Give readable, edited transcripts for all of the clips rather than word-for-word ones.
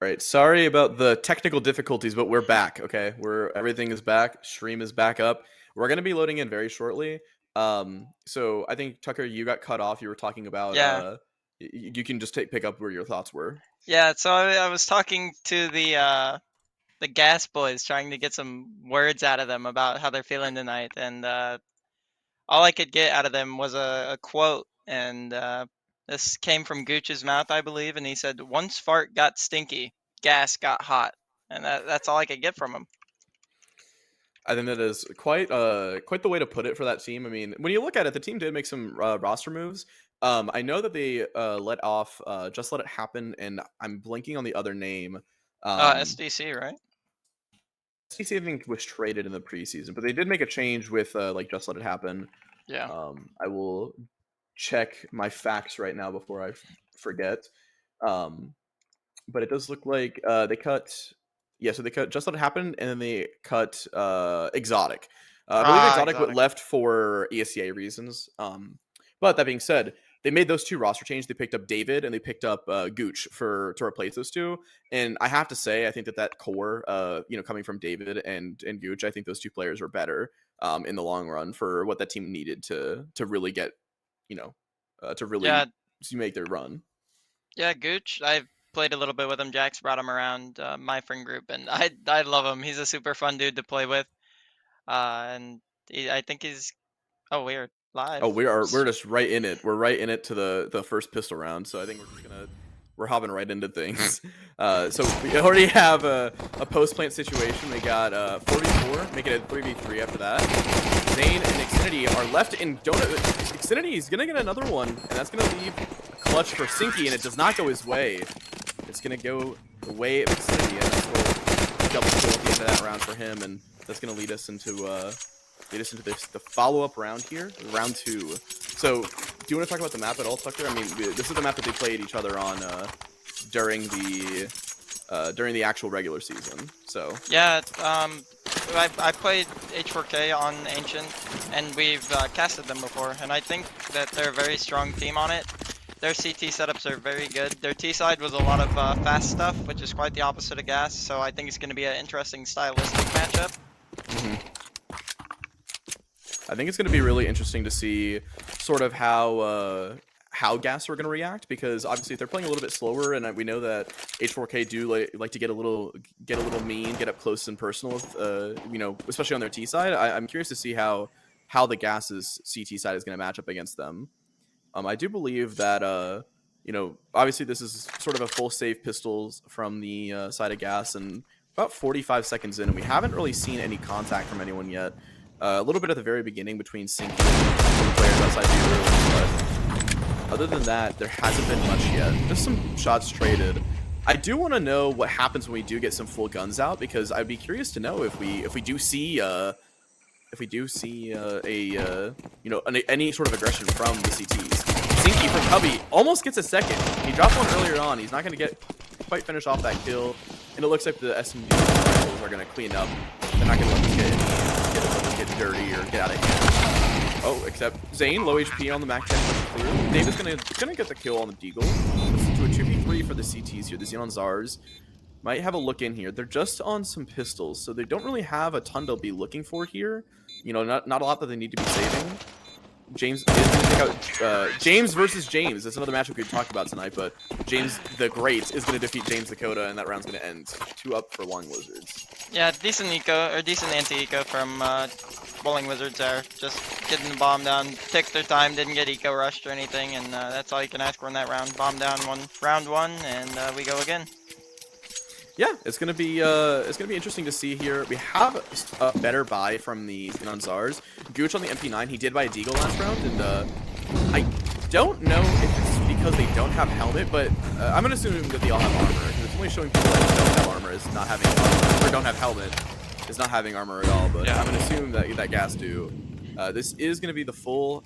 Right. Sorry about the technical difficulties, but we're back. Okay, everything is back. Stream is back up. We're gonna be loading in very shortly. So I think Tucker, you got cut off. You were talking about Yeah, you can just pick up where your thoughts were. yeah. So I was talking to the Gas Boys, trying to get some words out of them about how they're feeling tonight, and all I could get out of them was a quote, and this came from Gooch's mouth, I believe, and he said, "Once fart got stinky, gas got hot," and that's all I could get from him. I think that is quite the way to put it for that team. I mean, when you look at it, the team did make some roster moves. I know that they let off just let it happen, and I'm blanking on the other name. SDC, right? CC I think was traded in the preseason, but they did make a change with like just let it happen. Yeah. I will check my facts right now before I forget. But it does look like they cut. Yeah, so they cut just let it happen, and then they cut exotic. I believe exotic Exotic. left for ESCA reasons. But that being said, they made those two roster changes. They picked up David and they picked up Gooch to replace those two. And I have to say, I think that core, coming from David and Gooch, I think those two players are better in the long run for what that team needed to really get, to really Yeah, make their run. yeah. Gooch, I've played a little bit with him. Jax brought him around my friend group, and I love him. He's a super fun dude to play with. And I think he's. Oh, weird. Oh, Live. we're just right in it. We're right in it to the first pistol round. So I think we're hopping right into things. So we already have a post plant situation. We got 44, making it 3v3 after that. Zane and Xfinity are left in donut. Xfinity is gonna get another one, and that's gonna leave a clutch for Sinky, and it does not go his way. It's gonna go the way of Xfinity, and that's a double kill at the end of that round for him, and that's gonna lead us into the follow-up round here, round 2. So, do you want to talk about the map at all, Tucker? I mean, this is the map that they played each other on during the actual regular season. So Yeah, I played H4K on Ancient, and we've casted them before, and I think that they're a very strong team on it. Their CT setups are very good. Their T side was a lot of fast stuff, which is quite the opposite of Gas, so I think it's going to be an interesting stylistic matchup. I think it's going to be really interesting to see sort of how Gas are going to react, because obviously if they're playing a little bit slower, and we know that H4K do like to get a little mean, get up close and personal with, especially on their T side. I'm curious to see how the Gas's CT side is going to match up against them. I do believe that obviously this is sort of a full save pistols from the side of Gas, and about 45 seconds in, and we haven't really seen any contact from anyone yet. A little bit at the very beginning between Sinky and the players outside the room, but other than that, there hasn't been much yet. Just some shots traded. I do want to know what happens when we do get some full guns out, because I'd be curious to know if we do see any sort of aggression from the CTs. Sinky from Cubby almost gets a second. He dropped one earlier on. He's not going to quite finish off that kill, and it looks like the SMG rifles are going to clean up. They're not going to let this get dirty or get out of hand. Oh, except Zane, low HP on the Mac 10 through. David's gonna get the kill on the Deagle. Let's do a 2v3 for the CTs here. The Xenon Czars might have a look in here. They're just on some pistols, so they don't really have a ton to be looking for here. Not a lot that they need to be saving. James is going to take out James versus James. That's another matchup we talked about tonight, but James the Great is going to defeat James Dakota, and that round's going to end 2 up for Long Wizards. Yeah, decent anti-eco from Bowling Wizards there. Just getting the bomb down, took their time, didn't get eco rushed or anything, and that's all you can ask for in that round. Bomb down round one, and we go again. Yeah, it's gonna be interesting to see here. We have a better buy from the Xenon Czars. Gooch on the MP9, he did buy a Deagle last round, and I don't know if it's because they don't have helmet, but I'm gonna assume that they all have armor, because it's only showing people that don't have armor as not having armor, or don't have helmet is not having armor at all. But yeah, I'm gonna assume that Gas do. This is gonna be the full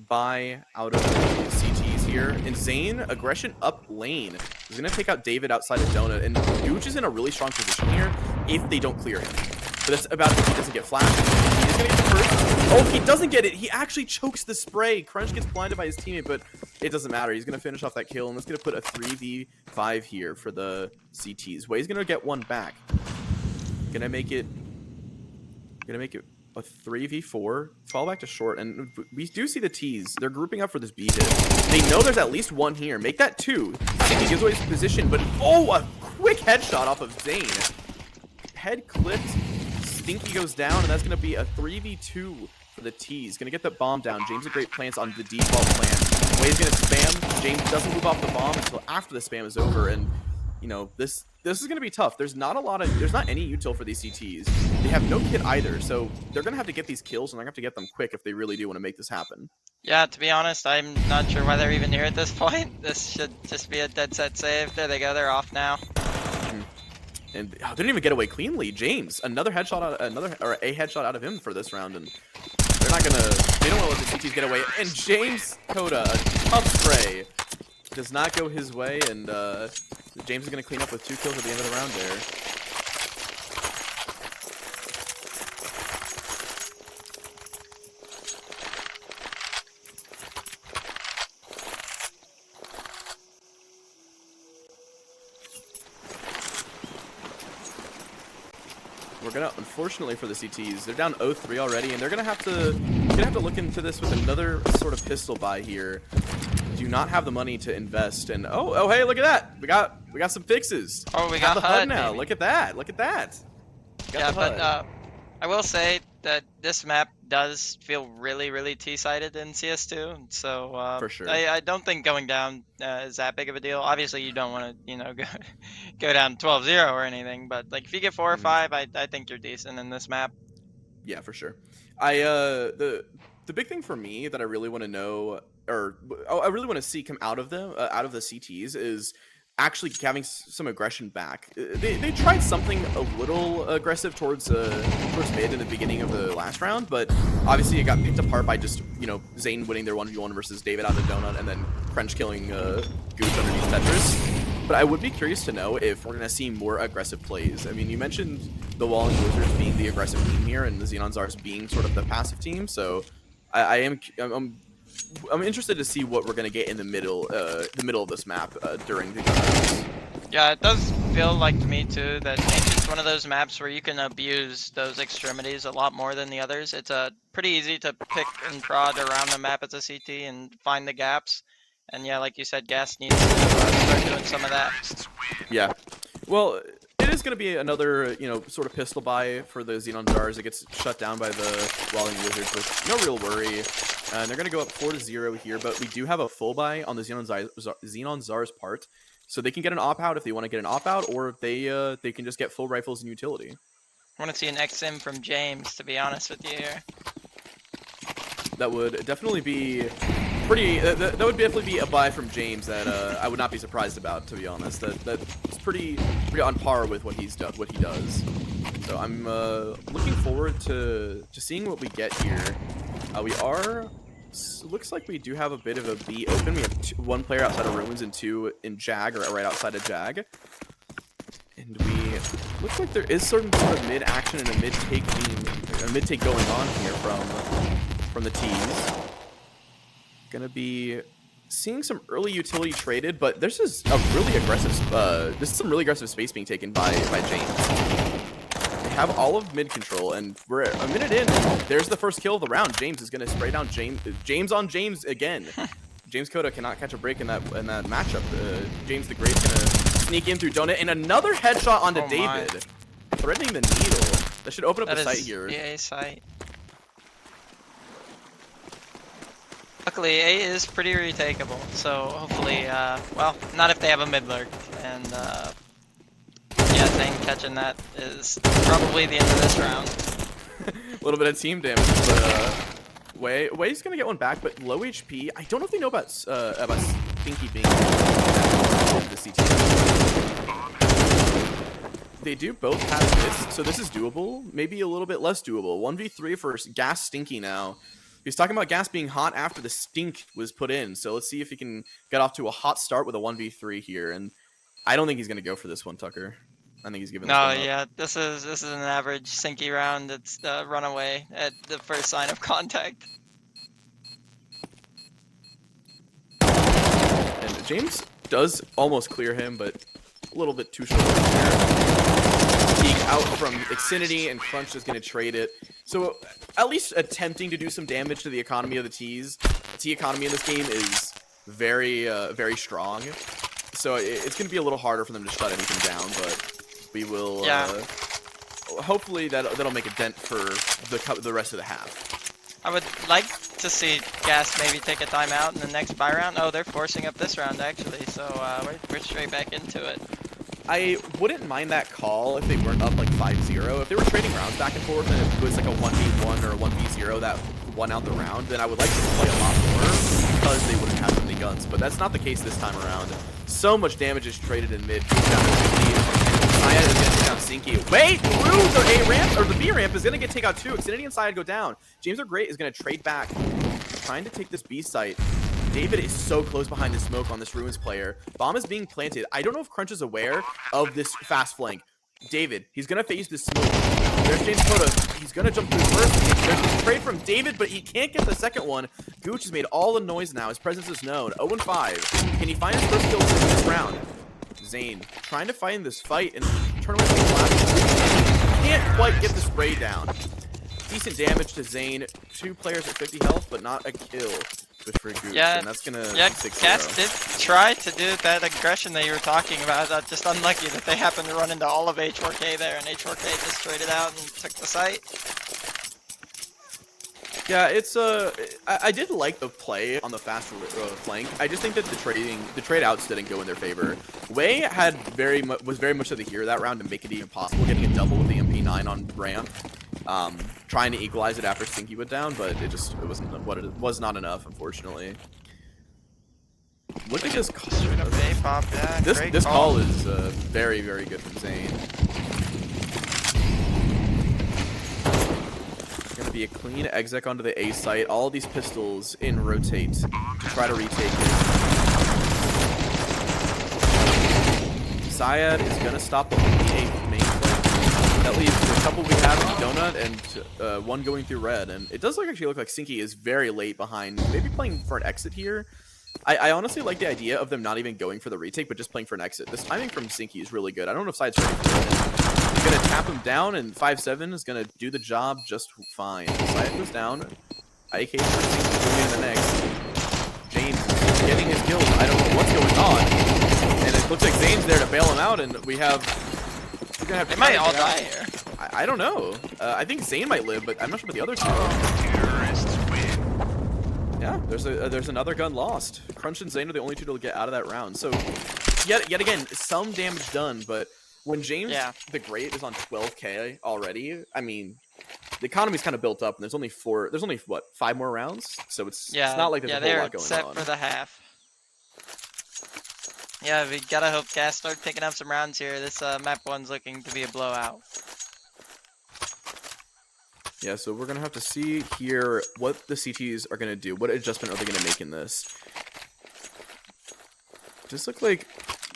buy out of the CTs here. And Zane, aggression up lane. He's going to take out David outside of Donut. And Gooch is in a really strong position here if they don't clear him. But that's about if he doesn't get flashed. He is going gonna get the first. Oh, he doesn't get it. He actually chokes the spray. Crunch gets blinded by his teammate, but it doesn't matter. He's gonna finish off that kill, and that's gonna put a 3v5 here for the CTs. Way's gonna get one back. Gonna make it a 3v4. Fall back to short, and we do see the T's. They're grouping up for this B hit. They know there's at least one here. Make that two. Stinky gives away his position, but oh, a quick headshot off of Zane. Head clipped. Stinky goes down, and that's gonna be a 3v2 for the T's. Gonna get the bomb down. James a great plants on the default plant. Way's gonna spam. James doesn't move off the bomb until after the spam is over, and you know this is gonna be tough. There's not any util for these CTs. They have no kit either, so they're gonna have to get these kills, and they're gonna have to get them quick if they really do want to make this happen. Yeah, to be honest, I'm not sure why they're even here at this point. This should just be a dead set save. There they go. They're off now. And they didn't even get away cleanly. James, a headshot out of him for this round, and they don't want to let the CTs get away. And James Coda, a tough spray, does not go his way, and James is going to clean up with 2 kills at the end of the round there. We're gonna, unfortunately for the CTs, they're down 0-3 already, and they're gonna have to look into this with another sort of pistol buy here. Do not have the money to invest, and oh hey, look at that! We got some fixes. Oh, we got the HUD now. baby. Look at that! Look at that! Yeah, but I will say that this map does feel really T-sided in CS2, so For sure. I don't think going down is that big of a deal. Obviously, you don't want to go down 12-0 or anything, but like if you get 4 or 5, I think you're decent in this map. Yeah, for sure. The big thing for me that I really want to know, or I really want to see come out of the CTs is actually having some aggression back. They tried something a little aggressive towards mid in the beginning of the last round, but obviously it got picked apart by just Zane winning their 1v1 versus David out of the donut, and then Crunch killing Gooch underneath Tetris. But I would be curious to know if we're gonna see more aggressive plays. I mean, you mentioned the Walling Wizards being the aggressive team here, and the Xenon Czars being sort of the passive team. So I'm interested to see what we're gonna get in the middle of this map during the games. Yeah, it does feel like to me too that Ancient's one of those maps where you can abuse those extremities a lot more than the others. It's pretty easy to pick and prod around the map as a CT and find the gaps. And yeah, like you said, Gas needs to start doing some of that. Yeah. Well, it is going to be another, sort of pistol buy for the Xenon Czars. It gets shut down by the Walling Wizards with no real worry. And they're going to go up 4-0 here, but we do have a full buy on the Xenon Czars part. So they can get an op-out if they want to get an op-out, or they can just get full rifles and utility. I want to see an XM from James, to be honest with you here. That would definitely be that would definitely be a buy from James that I would not be surprised about, to be honest. That's pretty on par with what he does. So I'm looking forward to seeing what we get here. Looks like we do have a bit of a B open. We have one player outside of Ruins and 2 in Jag, or right outside of Jag. And looks like there is sort of mid action and a mid take going on here from the T's. Gonna be seeing some early utility traded, but this is a really aggressive. This is some really aggressive space being taken by James. They have all of mid control, and we're a minute in. There's the first kill of the round. James is gonna spray down James on James again. James Coda cannot catch a break in that matchup. James the Great's gonna sneak in through Donut, and another headshot onto David, threading the needle. That should open up the site here. Yeah, site. Luckily, A is pretty retakeable, so hopefully, well, not if they have a mid lurk, and yeah, Zane catching that is probably the end of this round. A little bit of team damage, but Way's gonna get one back, but low HP. I don't know if they know about Stinky being the CT. They do both have hits, so this is doable. Maybe a little bit less doable. 1v3 for Gas Stinky now. He's talking about Gas being hot after the stink was put in, so let's see if he can get off to a hot start with a 1v3 here, and I don't think he's going to go for this one, Tucker. I think he's giving this No, one up. yeah, this is an average Sinky round. It's the runaway at the first sign of contact. And James does almost clear him, but a little bit too short there. Peek out from Xfinity, and Crunch is going to trade it. So at least attempting to do some damage to the economy of the T's. The T economy in this game is very, very strong. So it's going to be a little harder for them to shut anything down, but we will. Hopefully that'll make a dent for the rest of the half. I would like to see Gas maybe take a timeout in the next buy round. Oh, they're forcing up this round actually, so we're straight back into it. I wouldn't mind that call if they weren't up like 5-0. If they were trading rounds back and forth and it was like a 1v1 or a 1v0 that won out the round, then I would like to play a lot more because they wouldn't have any guns. But that's not the case this time around. So much damage is traded in mid. Down to 50. Syed is going to take out Sinky. Wait! Through the A ramp, or the B ramp is going to get take out too. Xfinity and Syed go down. James or Great is going to trade back. Trying to take this B site. David is so close behind the smoke on this Ruins player. Bomb is being planted. I don't know if Crunch is aware of this fast flank. David, he's going to face this smoke. There's James Coda. He's going to jump through first. There's a trade from David, but he can't get the second one. Gooch has made all the noise now. His presence is known. 0-5. Can he find his first kill this round? Zane trying to find this fight and turn away from the flash. Can't quite get the spray down. Decent damage to Zane. 2 players at 50 health, but not a kill. For Gooch, yeah, and that's gonna Gas did try to do that aggression that you were talking about. Just unlucky that they happened to run into all of H4K there, and H4K just traded out and took the site. Yeah, it's I did like the play on the fast flank. I just think that the trade outs didn't go in their favor. Wei had was very much of the hero that round to make it even possible, getting a double with the MP9 on ramp. Trying to equalize it after Sinky went down, but it wasn't what it was not enough, unfortunately. Look at this call. Yeah, this call is very, very good from Zane. It's gonna be a clean exec onto the A site. All these pistols in rotate to try to retake it. Syed is gonna stop the A main flank. That leaves a couple we have in Donut and one going through red. And it does actually look like Sinky is very late behind, maybe playing for an exit here. I honestly like the idea of them not even going for the retake, but just playing for an exit. This timing from Sinky is really good. I don't know if Side's ready for it. He's going to tap him down, and 5-7 is going to do the job just fine. Side goes down. IK for Sinky moving in the next. James getting his kills. I don't know what's going on. And it looks like Zane's there to bail him out, and we're going to have they might all die here. I don't know. I think Zane might live, but I'm not sure about the other two. Yeah, there's another gun lost. Crunch and Zane are the only two to get out of that round. So yet again, some damage done, but when James the Great is on 12K already, I mean, the economy's kind of built up, and there's only what, 5 more rounds, so it's not like there's a whole lot going on. Yeah, they're set for the half. Yeah, we gotta hope Gas start picking up some rounds here. This map 1's looking to be a blowout. Yeah, so we're going to have to see here what the CTs are going to do. What adjustment are they going to make in this? Just look like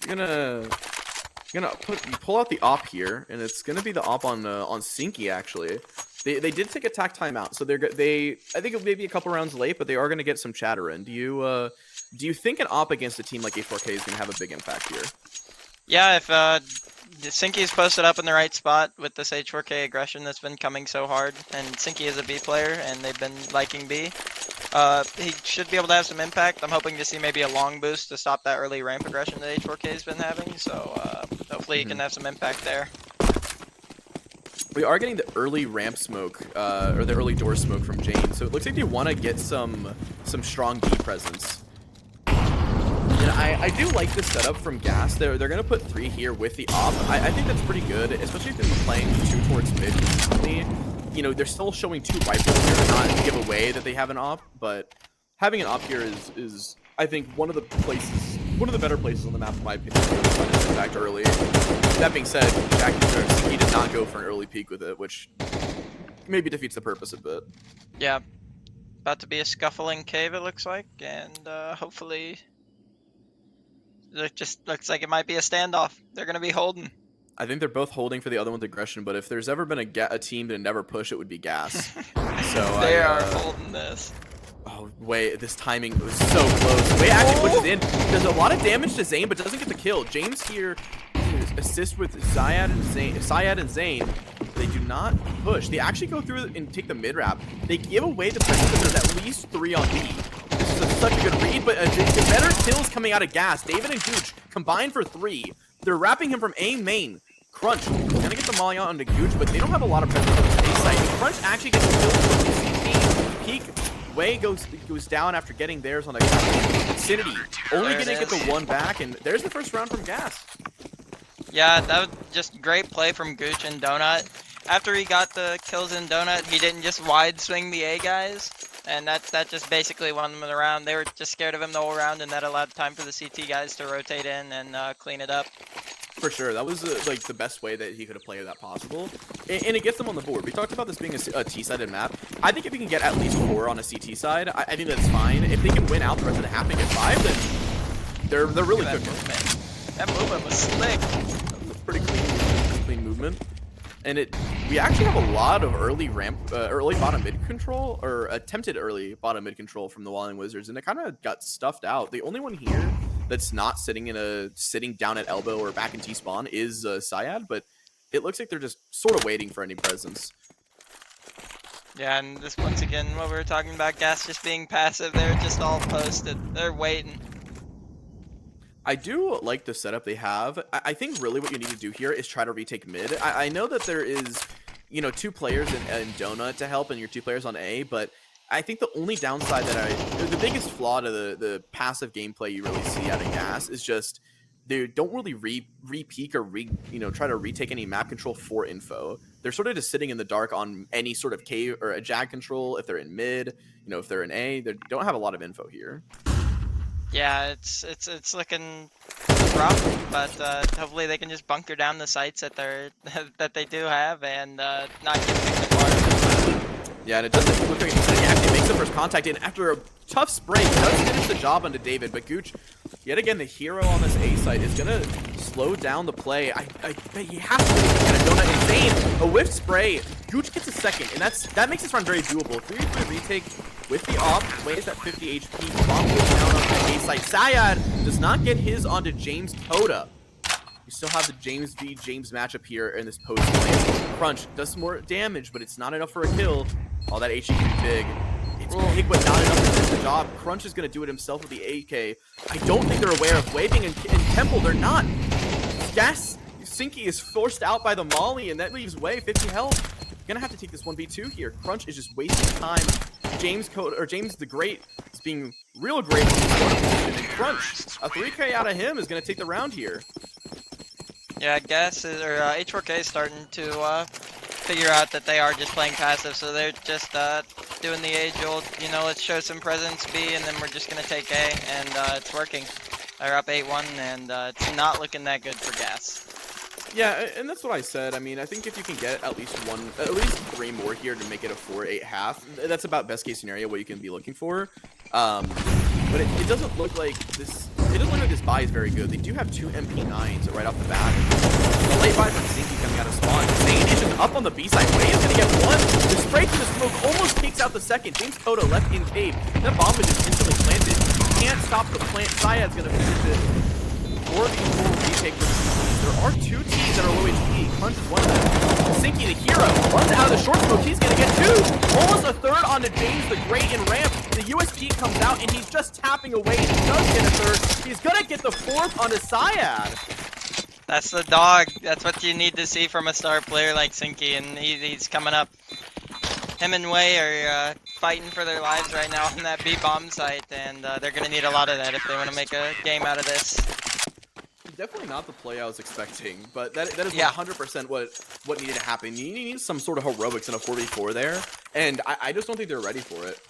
you're going to pull out the op here, and it's going to be the op on Sinky, actually. They did take a tack timeout, so I think it may be a couple rounds late, but they are going to get some chatter in. Do you think an op against a team like H4K is going to have a big impact here? Yeah, if Sinky's posted up in the right spot with this H4K aggression that's been coming so hard, and Sinky is a B player, and they've been liking B, he should be able to have some impact. I'm hoping to see maybe a long boost to stop that early ramp aggression that H4K has been having, so hopefully he can have some impact there. We are getting the early ramp smoke, or the early door smoke from Jane, so it looks like they want to get some strong B presence. And I do like this setup from Gas. They're going to put 3 here with the op. I think that's pretty good, especially if they're playing 2 towards mid consistently. You know, they're still showing 2 rifles here to not give away that they have an op, but having an op here is I think, one of the better places on the map, in my opinion, to find its impact early. That being said, he did not go for an early peek with it, which maybe defeats the purpose a bit. Yeah. About to be a scuffling cave, it looks like, and hopefully... It just looks like it might be a standoff. They're going to be holding. I think they're both holding for the other one's aggression, but if there's ever been a team to never push, it would be Gas. So They are holding this. Oh, Wei, this timing was so close. Wei actually pushes in, does a lot of damage to Zane, but doesn't get the kill. James here assist with Syad and Zane. They do not push. They actually go through and take the mid-wrap. They give away the presence that there's at least 3 on B. This is such a good read, but the better kills coming out of Gas. David and Gooch combined for 3. They're wrapping him from A main. Crunch gonna get the molly out onto Gooch, but they don't have a lot of presence on the A side. And Crunch actually gets killed from the CT. Peak. Wei goes down after getting theirs on the vicinity. Only gonna get the 1 back, and there's the first round from Gas. Yeah, that was just great play from Gooch and Donut. After he got the kills in Donut, he didn't just wide swing the A guys, and that just basically won them around. They were just scared of him the whole round, and that allowed time for the CT guys to rotate in and clean it up. For sure, that was like the best way that he could have played that possible, and it gets them on the board. We talked about this being a T-sided map. I think if you can get at least 4 on a CT side, I think that's fine. If they can win out the rest of the half and get 5, then they're really That cooking. movement. That movement was slick. Pretty clean movement, and we actually have a lot of early bottom mid control, or attempted early bottom mid control from the Walling Wizards, and it kind of got stuffed out. The only one here that's not sitting down at elbow or back in T spawn is Syad, but it looks like they're just sort of waiting for any presence. Yeah, and this once again, what we were talking about, Gas just being passive. They're just all posted. They're waiting. I do like the setup they have. I think really what you need to do here is try to retake mid. I know that there is, 2 players in Donut to help and your 2 players on A, but I think the only downside the biggest flaw to the passive gameplay you really see out of Gas is just they don't really re-peek or try to retake any map control for info. They're sort of just sitting in the dark on any sort of K or a Jag control. If they're in mid, if they're in A, they don't have a lot of info here. Yeah, it's looking rough, but hopefully they can just bunker down the sites that they do have and not get picked apart. Yeah, and it doesn't look like he actually makes the first contact, and after a tough spray, he does finish the job onto David, but Gooch, yet again, the hero on this A site is going to slow down the play. I bet you have to kind of Donut insane. A whiff spray, Gooch gets a second, and that makes this run very doable. 3-3 retake with the off, weighs at 50 HP, bomb goes down on the A site. Syad does not get his onto James Coda. You still have the James v James matchup here in this post play. Crunch does some more damage, but it's not enough for a kill. All that HE can be big. It's big, but not enough to finish the job. Crunch is going to do it himself with the AK. I don't think they're aware of waving in Temple. They're not. Gas Sinky is forced out by the Molly, and that leaves Wei 50 health. Gonna have to take this 1v2 here. Crunch is just wasting time. James the Great is being real great in his corner position, and Crunch, a 3K out of him, is gonna take the round here. Yeah, H4K is starting to figure out that they are just playing passive, so they're just doing the age-old, let's show some presence B, and then we're just gonna take A, and it's working. They're up 8-1, and it's not looking that good for Gas. Yeah, and that's what I said. I mean, I think if you can get at least 3 more here to make it a 4-8 half, that's about best case scenario what you can be looking for. But it doesn't look like this. It doesn't look like this buy is very good. They do have 2 MP9s right off the bat. The late buy from Zinky coming out of spawn. Zane is just up on the B side. Wei is gonna get 1. The spray to the smoke almost takes out the second. James Coda left in cave. That bomb is just instantly planted. You can't stop the plant. Syad's gonna finish it. 4v4 retake for the CT. There are 2 teams that are low HP. Crunch is one of them. Zinky, the hero, runs out of the short smoke. He's gonna get 2. Almost a third onto James the Great in ramp. The USP comes out and he's just tapping away. He does get a 3rd. He's gonna get the 4th onto Syad. That's the dog. That's what you need to see from a star player like Zinky, and he's coming up. Him and Wei are fighting for their lives right now on that B bomb site, and they're gonna need a lot of that if they want to make a game out of this. Definitely not the play I was expecting, but that is Yeah. 100% what needed to happen. You need some sort of heroics in a 4v4 there, and I just don't think they're ready for it.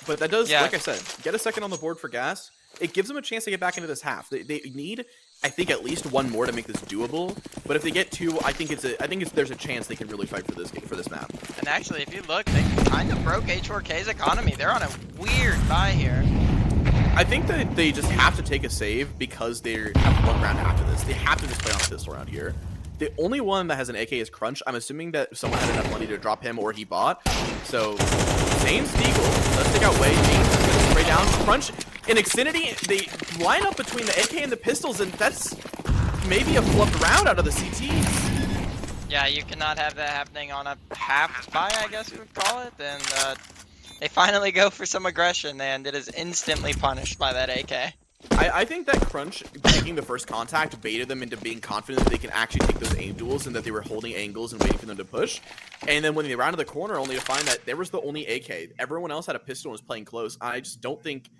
But that does, like I said, get a second on the board for Gas. It gives them a chance to get back into this half. They need, I think, at least 1 more to make this doable. But if they get 2, I think there's a chance they can really fight for this map. And actually, if you look, they kind of broke H4K's economy. They're on a weird buy here. I think that they just have to take a save because they have one round after this. They have to just play on a pistol round here. The only one that has an AK is Crunch. I'm assuming that someone had enough money to drop him or he bought. So, Zane's Deagle. Let's take out Wei. James is going to spray down. Crunch and Xfinity, they line up between the AK and the pistols, and that's maybe a flubbed round out of the CTs. Yeah, you cannot have that happening on a half buy, I guess you would call it. And they finally go for some aggression, and it is instantly punished by that AK. I think that Crunch making the first contact baited them into being confident that they can actually take those aim duels and that they were holding angles and waiting for them to push. And then when they rounded the corner, only to find that there was the only AK. Everyone else had a pistol and was playing close. I don't think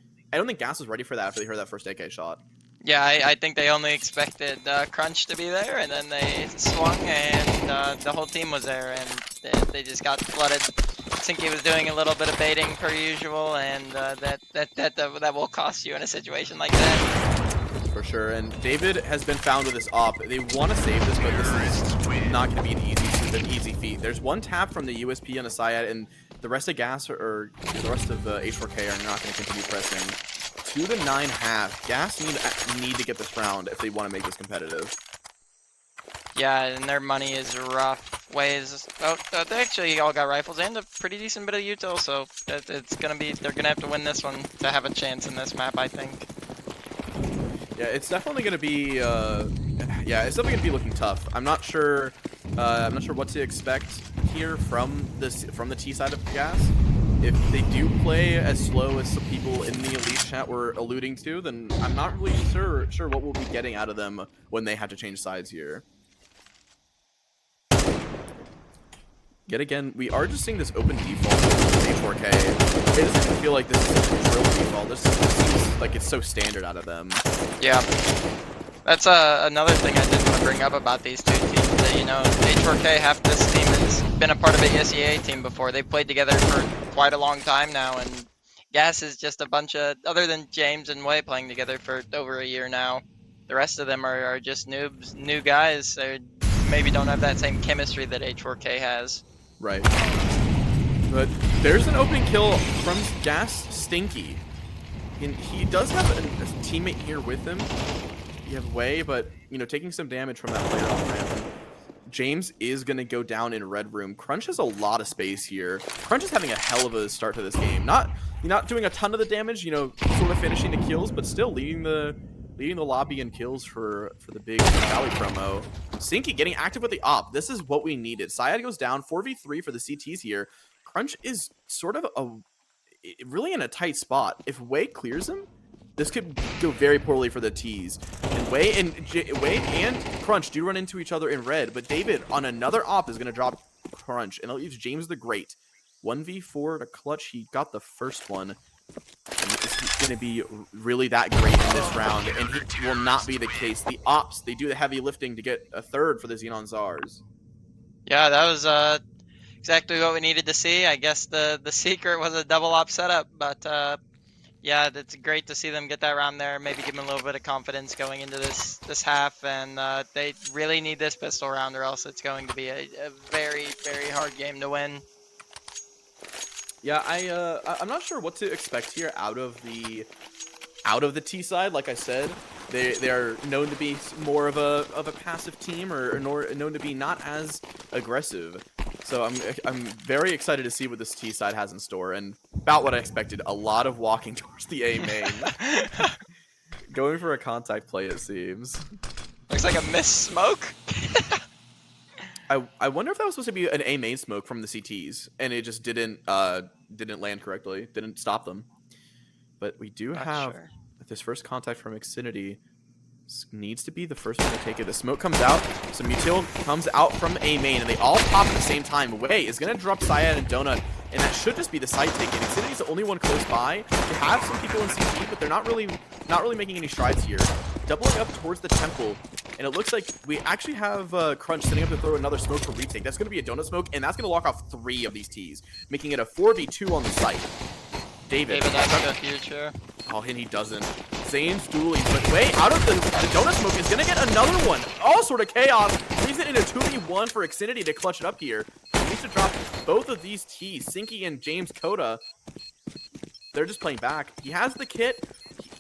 Gas was ready for that after they heard that first AK shot. Yeah, I think they only expected Crunch to be there, and then they swung, and the whole team was there, and they just got flooded. Sinky was doing a little bit of baiting per usual, and that will cost you in a situation like that. For sure, and David has been found with this op. They want to save this, but this is not going to be an easy feat. There's one tap from the USP on the Syad, and the rest of Gas or the rest of the H4K are not going to continue pressing. 2 to 9.5. Gas need to get this round if they want to make this competitive. Yeah, and their money is rough ways. Oh, they actually all got rifles and a pretty decent bit of util, so it's gonna be. They're gonna have to win this one to have a chance in this map, I think. Yeah, it's definitely gonna be. Yeah, it's definitely gonna be looking tough. I'm not sure. I'm not sure what to expect here from the T side of Gas. If they do play as slow as some people in the Elite chat were alluding to, then I'm not really sure what we'll be getting out of them when they have to change sides here. Yet again, we are just seeing this open default with H4K. It doesn't feel like this is a drill default. This seems like it's so standard out of them. Yeah. That's another thing I did want to bring up about these two teams. That, you know, H4K, half this team has been a part of a ESEA team before. They've played together for quite a long time now, and Gas is just a bunch of, other than James and Wei playing together for over a year now, the rest of them are just noobs, new guys. They maybe don't have that same chemistry that H4K has. Right. But there's an opening kill from Gas Stinky. And he does have a teammate here with him. You have Wei, but, you know, taking some damage from that player on ramp. James is going to go down in red room. Crunch has a lot of space here. Crunch is having a hell of a start to this game. Not doing a ton of the damage, you know, sort of finishing the kills, but still leading the lobby in kills for the big Valley promo. Stinky getting active with the op. This is what we needed. Syad goes down 4v3 for the CTs here. Crunch is sort of really in a tight spot. If Wei clears him, this could go very poorly for the T's. And Wei and Crunch do run into each other in red, but David on another op is going to drop Crunch, and it'll use James the Great. 1v4 to clutch. He got the first one. It's going to be really that great in this round, and it will not be the case. The ops, they do the heavy lifting to get a third for the Xenon Czars. Yeah, that was exactly what we needed to see. I guess the secret was a double op setup, but yeah, it's great to see them get that round there. Maybe give them a little bit of confidence going into this half, and they really need this pistol round, or else it's going to be a very, very hard game to win. Yeah, I'm not sure what to expect here out of the T side. Like I said, they are known to be more of a passive team, or known to be not as aggressive. So I'm very excited to see what this T side has in store, and about what I expected. A lot of walking towards the A main, going for a contact play. It seems. Looks like a missed smoke. I wonder if that was supposed to be an A main smoke from the CTs, and it just didn't land correctly, didn't stop them. But we do have this first contact from Xfinity. Needs to be the first one to take it. The smoke comes out, some util comes out from A main, and they all pop at the same time. Wei is gonna drop Syad and Donut, and that should just be the side take. And Xfinity's the only one close by. You have some people in CT, but they're not really making any strides here. Doubling up towards the temple. And it looks like we actually have Crunch setting up to throw another smoke for retake. That's going to be a donut smoke, and that's going to lock off 3 of these T's, making it a 4v2 on the site. David that's a huge here. Oh, and he doesn't. Zane's dueling, but Wei out of the donut smoke is going to get another one. All sort of chaos. Leaves it in a 2v1 for Xfinity to clutch it up here. He needs to drop both of these T's. Sinky and James Coda, they're just playing back. He has the kit.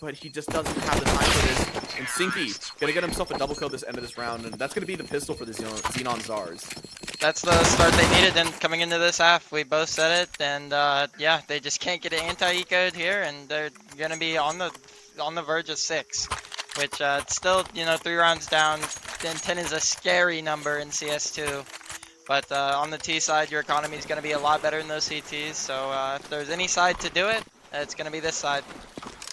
but he just doesn't have the time for this. And Sinky gonna get himself a double kill this end of this round, and that's gonna be the pistol for the Xenon Czars. That's the start they needed and coming into this half. We both said it, and yeah, they just can't get an anti-eco'd here, and they're gonna be on the verge of 6, which it's still, you know, 3 rounds down. Then 10 is a scary number in CS2. But on the T side, your economy is going to be a lot better than those CTs. So if there's any side to do it, it's going to be this side.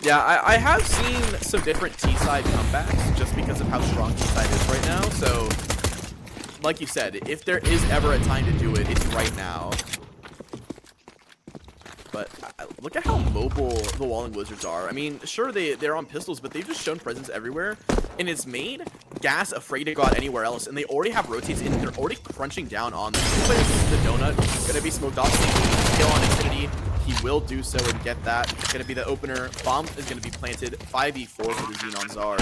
Yeah, I have seen some different T-side comebacks just because of how strong T-side is right now. So, like you said, if there is ever a time to do it, it's right now. But look at how mobile the Walling Wizards are. I mean, sure, they're on pistols, but they've just shown presence everywhere. And it's made Gas afraid to go out anywhere else. And they already have rotates in. They're already crunching down on them. The donut going to be smoked off. Kill on Infinity. He will do so and get that. It's going to be the opener. Bomb is going to be planted. 5v4 for the Xenon Czars.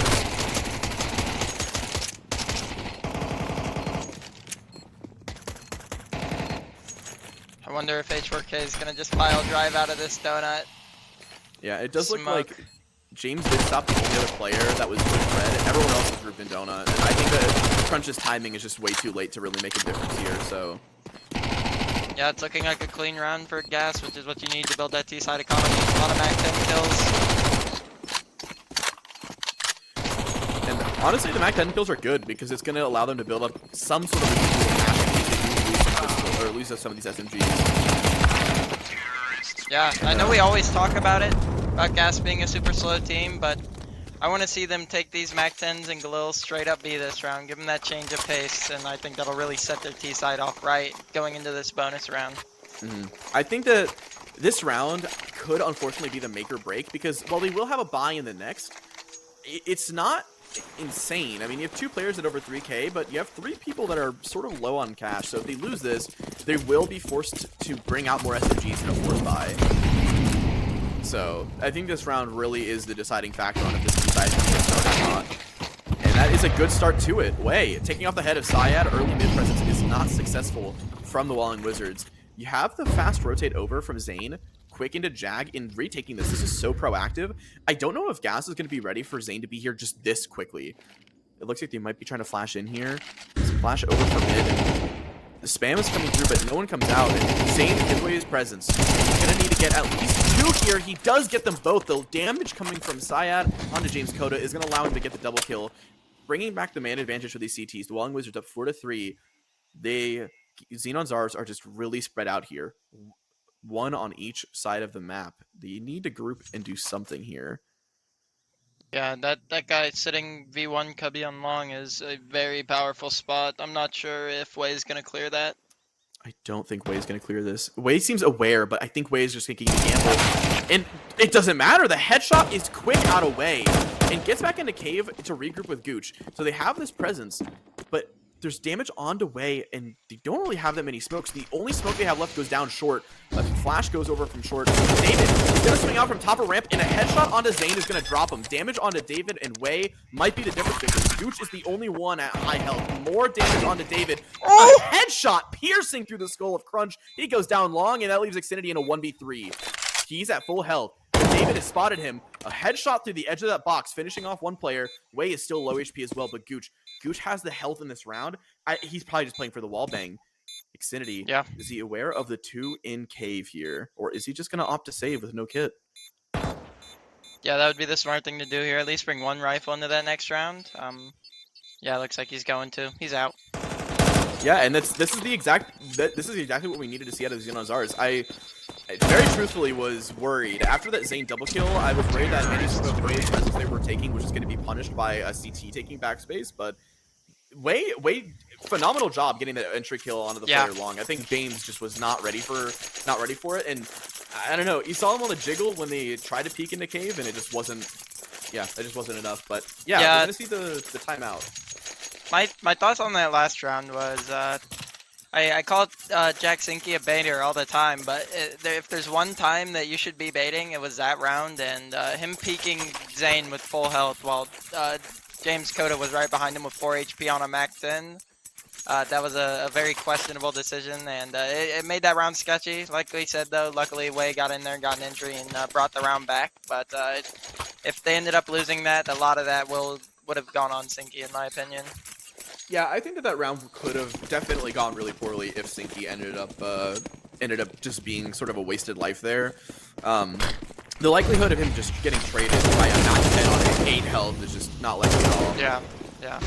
I wonder if H4K is going to just pile drive out of this donut. Yeah, it does look like James did stop the only other player that was with red. Everyone else is grouped in donut. And I think that Crunch's timing is just way too late to really make a difference here, so... Yeah, it's looking like a clean round for Gas, which is what you need to build that T-side economy. A lot of Mac 10 kills. And honestly, the Mac 10 kills are good because it's going to allow them to build up some sort of or lose some of these SMGs. Yeah, I know we always talk about it, about Gas being a super slow team, but I want to see them take these Mac 10s and Galil straight up B this round, give them that change of pace, and I think that'll really set their T-side off right going into this bonus round. I think that this round could unfortunately be the make or break because while they will have a buy in the next, it's not insane. I mean, you have 2 players at over 3K, but you have 3 people that are sort of low on cash. So if they lose this, they will be forced to bring out more SMGs in a force buy. So I think this round really is the deciding factor on if this decides to start or not. And that is a good start to it. Way taking off the head of Syad, early mid presence is not successful from the Walling Wizards. You have the fast rotate over from Zane. Quick into Jag in retaking this. This is so proactive. I don't know if Gas is going to be ready for Zane to be here just this quickly. It looks like they might be trying to flash in here. Flash over for mid. The spam is coming through, but no one comes out. And Zane gives away his presence. He's going to need to get at least 2 here. He does get them both. The damage coming from Syad onto James Coda is going to allow him to get the double kill. Bringing back the man advantage for these CTs. The Walling Wizards up 4-3. Xenon Czars are just really spread out here. 1 on each side of the map. They need to group and do something here. Yeah, that guy sitting V1 Cubby on long is a very powerful spot. I'm not sure if Way's gonna clear that. I don't think Way's gonna clear this. Way seems aware, but I think Way is just taking a gamble. And it doesn't matter. The headshot is quick out of Way and gets back into cave to regroup with Gooch. So they have this presence, but there's damage onto Way, and they don't really have that many smokes. The only smoke they have left goes down short. A flash goes over from short. David is going to swing out from top of ramp, and a headshot onto Zane is going to drop him. Damage onto David and Way might be the difference because Gooch is the only one at high health. More damage onto David. A headshot piercing through the skull of Crunch. He goes down long, and that leaves Xfinity in a 1v3. He's at full health. David has spotted him. A headshot through the edge of that box, finishing off one player. Way is still low HP as well, but Gooch has the health in this round. He's probably just playing for the wall bang. Xfinity, yeah. Is he aware of the 2 in cave here? Or is he just going to opt to save with no kit? Yeah, that would be the smart thing to do here. At least bring 1 rifle into that next round. Yeah, it looks like he's going to. He's out. Yeah, and this is exactly what we needed to see out of Xenon Czars. I very truthfully was worried. After that Zane double kill, I was worried that any sort of Way's presence they were taking was just going to be punished by a CT taking backspace, but Way, phenomenal job getting the entry kill onto the player long. I think James just was not ready for it, and I don't know. You saw him on the jiggle when they tried to peek into cave, and it just wasn't. Yeah, it just wasn't enough. But yeah, we're gonna see the timeout. My thoughts on that last round was I call Jack Sinky a baiter all the time, but if there's one time that you should be baiting, it was that round, and him peeking Zane with full health while James Coda was right behind him with 4 HP on a Mac 10. That was a very questionable decision, and it made that round sketchy. Like we said, though, luckily Wei got in there, got an injury, and brought the round back. But if they ended up losing that, a lot of that would have gone on Sinky, in my opinion. Yeah, I think that round could have definitely gone really poorly if Sinky ended up just being sort of a wasted life there. The likelihood of him just getting traded by a max 10 on 8 health is just not likely at all. Yeah, yeah.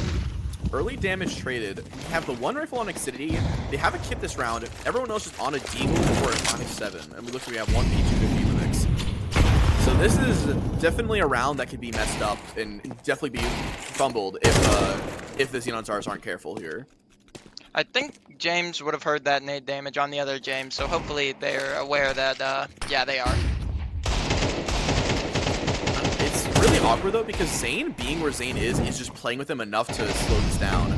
Early damage traded. We have the one rifle on Xfinity. They have a kit this round. Everyone else is on a Deagle or a 5.7. And we look like we have one P250 in the mix. So this is definitely a round that could be messed up and definitely be fumbled if the Xenon Czars aren't careful here. I think James would have heard that nade damage on the other James, so hopefully they're aware that, yeah, they are. It's really awkward, though, because Zane, being where Zane is just playing with him enough to slow this down.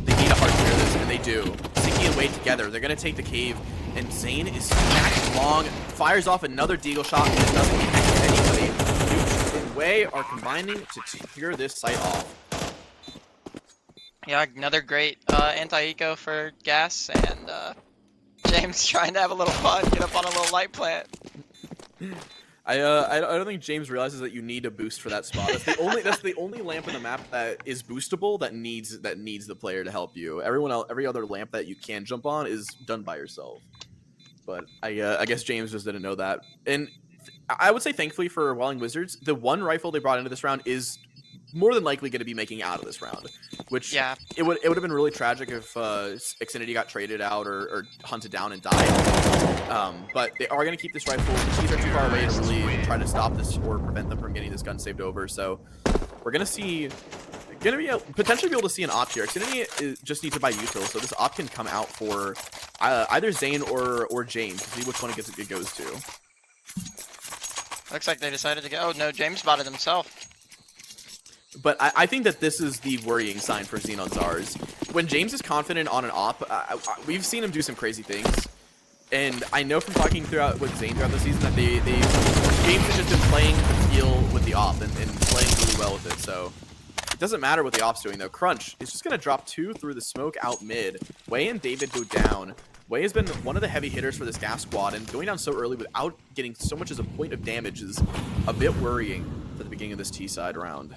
They need to hard clear this, and they do. Sinky and Wade together. They're going to take the cave, and Zane is smacked long, fires off another Deagle shot, and it doesn't connect anybody. Duke and Wei are combining to clear this site off. Yeah, another great anti-eco for Gas, and James trying to have a little fun, get up on a little light plant. I don't think James realizes that you need a boost for that spot. That's the only lamp in the map that is boostable that needs the player to help you. Every other lamp that you can jump on is done by yourself. But I guess James just didn't know that. And I would say thankfully for Welling Wizards, the one rifle they brought into this round is more than likely going to be making out of this round, which yeah, it would have been really tragic if Xfinity got traded out or hunted down and died. But they are going to keep this rifle. The T's are too far away to really try to stop this or prevent them from getting this gun saved over. So we're going to potentially be able to see an op here. Xfinity just needs to buy util, so this op can come out for either Zane or James to see which one it goes to. Looks like they decided to go. Oh no, James bought it himself. But I think that this is the worrying sign for Xenon Czars. When James is confident on an op, we've seen him do some crazy things. And I know from talking with Zane throughout the season that James has just been playing the feel with the op and playing really well with it. So it doesn't matter what the op's doing, though. Crunch is just going to drop 2 through the smoke out mid. Wei and David go down. Wei has been one of the heavy hitters for this gas squad, and going down so early without getting so much as a point of damage is a bit worrying for the beginning of this T-side round.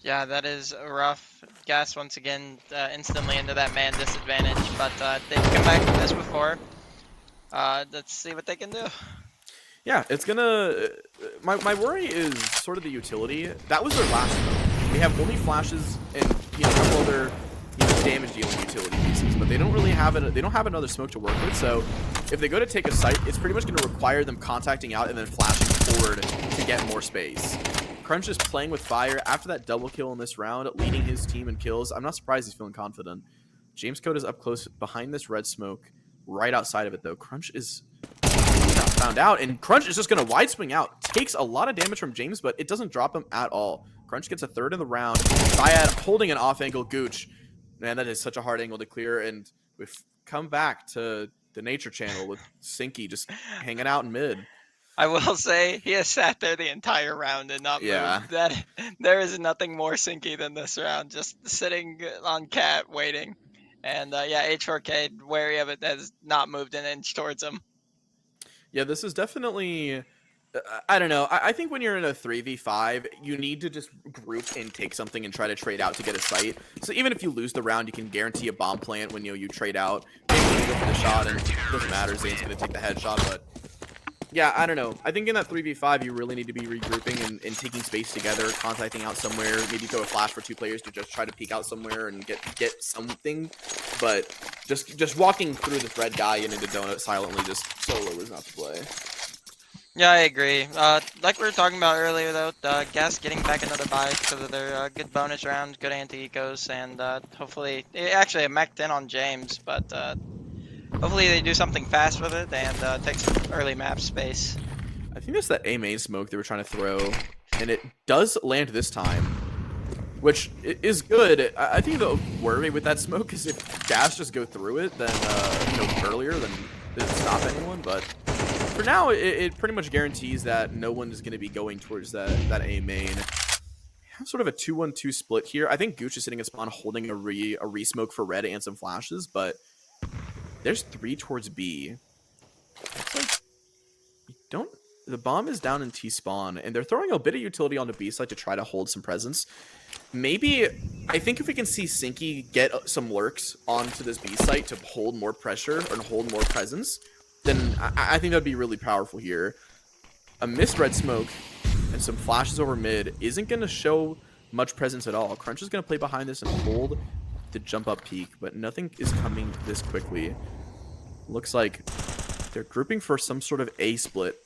Yeah, that is rough. Gas once again instantly into that man disadvantage, but they've come back from this before. Let's see what they can do. Yeah, it's gonna. My worry is sort of the utility. That was their last smoke. We have only flashes and a couple other damage dealing utility pieces, but they don't really have it. They don't have another smoke to work with. So if they go to take a site, it's pretty much going to require them contacting out and then flashing forward to get more space. Crunch is playing with fire after that double kill in this round, leading his team in kills. I'm not surprised he's feeling confident. James Code is up close behind this red smoke, right outside of it though. Crunch is not found out, and Crunch is just going to wide swing out. Takes a lot of damage from James, but it doesn't drop him at all. Crunch gets a third in the round. Syad holding an off-angle Gooch. Man, that is such a hard angle to clear, and we've come back to the Nature Channel with Sinky just hanging out in mid. I will say he has sat there the entire round and not moved. That there is nothing more Sinky than this round, just sitting on cat waiting. And yeah, H4K wary of it, has not moved an inch towards him. Yeah, this is definitely. I don't know. I think when you're in a 3v5, you need to just group and take something and try to trade out to get a site. So even if you lose the round, you can guarantee a bomb plant when you trade out. Maybe you go for the shot, and it doesn't matter. Zane's going to take the headshot, but yeah, I don't know. I think in that 3v5, you really need to be regrouping and taking space together, contacting out somewhere, maybe throw a flash for 2 players to just try to peek out somewhere and get something. But just walking through this red guy and into donut silently just solo is not the play. Yeah, I agree. Like we were talking about earlier, though, Gas getting back another buy because of their good bonus round, good anti-ecos, and hopefully, actually, it mech'd in on James, but hopefully they do something fast with it and take some early map space. I think that's that A main smoke they were trying to throw, and it does land this time, which is good. I think the worry with that smoke is if Gas just go through it, then earlier, then it doesn't stop anyone, but for now, it pretty much guarantees that no one is going to be going towards that A main. have sort of a 2-1-2 split here. I think Gooch is sitting in spawn holding a re-smoke for red and some flashes, but there's 3 towards B. Looks like you don't. The bomb is down in T spawn, and they're throwing a bit of utility on the B side to try to hold some presence. Maybe, I think if we can see Sinky get some lurks onto this B site to hold more pressure and hold more presence, then I think that'd be really powerful here. A missed red smoke and some flashes over mid isn't going to show much presence at all. Crunch is going to play behind this and hold the jump up peak, but nothing is coming this quickly. Looks like they're grouping for some sort of A split.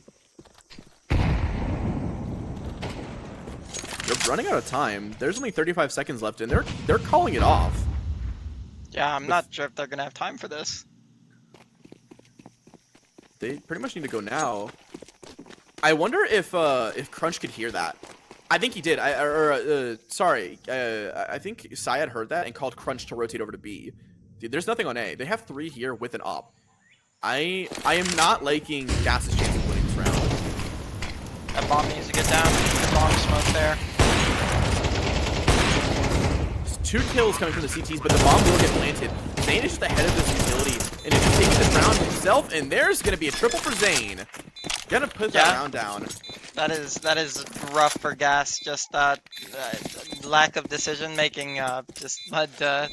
They're running out of time. There's only 35 seconds left, and they're calling it off. Yeah, I'm not sure if they're gonna have time for this. They pretty much need to go now. I wonder if Crunch could hear that. I think he did. I think Syed heard that and called Crunch to rotate over to B. Dude, there's nothing on A. They have 3 here with an op. I am not liking Gas's chance of winning this round. That bomb needs to get down. The bomb smoke there. 2 kills coming from the CTs, but the bomb will get planted. Zane is just ahead of this utility, and if he's taking this round himself, and there's going to be a triple for Zane. Gotta put that round down. That is rough for Gas. Just lack of decision making just led to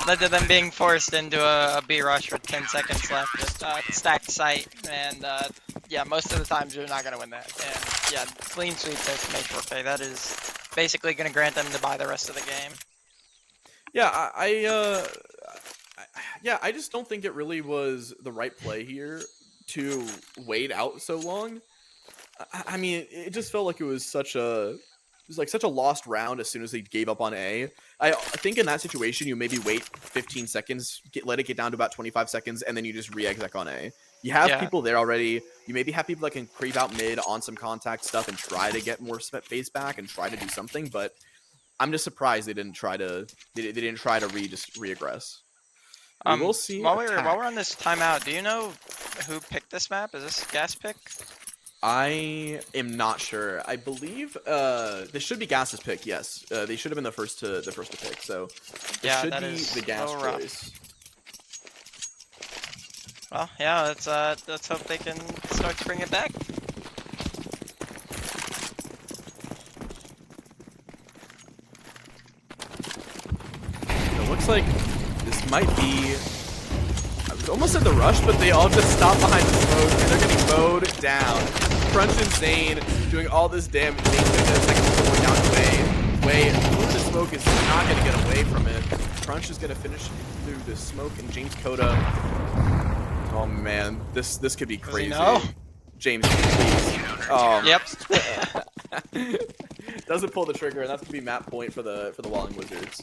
them being forced into a B rush with 10 seconds left with stacked sight, and yeah, most of the times you're not gonna win that. And yeah, clean sweep there from H4K. That is basically gonna grant them to buy the rest of the game. Yeah, I just don't think it really was the right play here to wait out so long. I mean, it just felt like it was such a lost round as soon as they gave up on A. I think in that situation, you maybe wait 15 seconds, let it get down to about 25 seconds, and then you just re-exec on A. You have people there already. You maybe have people that can creep out mid on some contact stuff and try to get more face back and try to do something, but I'm just surprised they didn't try to re-aggress. We'll see. While we're on this timeout, do you know who picked this map? Is this Gas pick? I am not sure. I believe this should be Gas's pick. Yes, they should have been the first to pick. So it should be the Gas choice. Well, yeah, let's hope they can start to bring it back. It looks like this might be. I was almost at the rush, but they all just stopped behind the smoke, and they're getting mowed down. Crunch and Zane doing all this damage. Zane's going to second going down way. The smoke is not going to get away from it. Crunch is going to finish through the smoke, and James Coda. Oh man, this could be crazy. James, please. Yep. Doesn't pull the trigger, and that's gonna be map point for the Walling Wizards.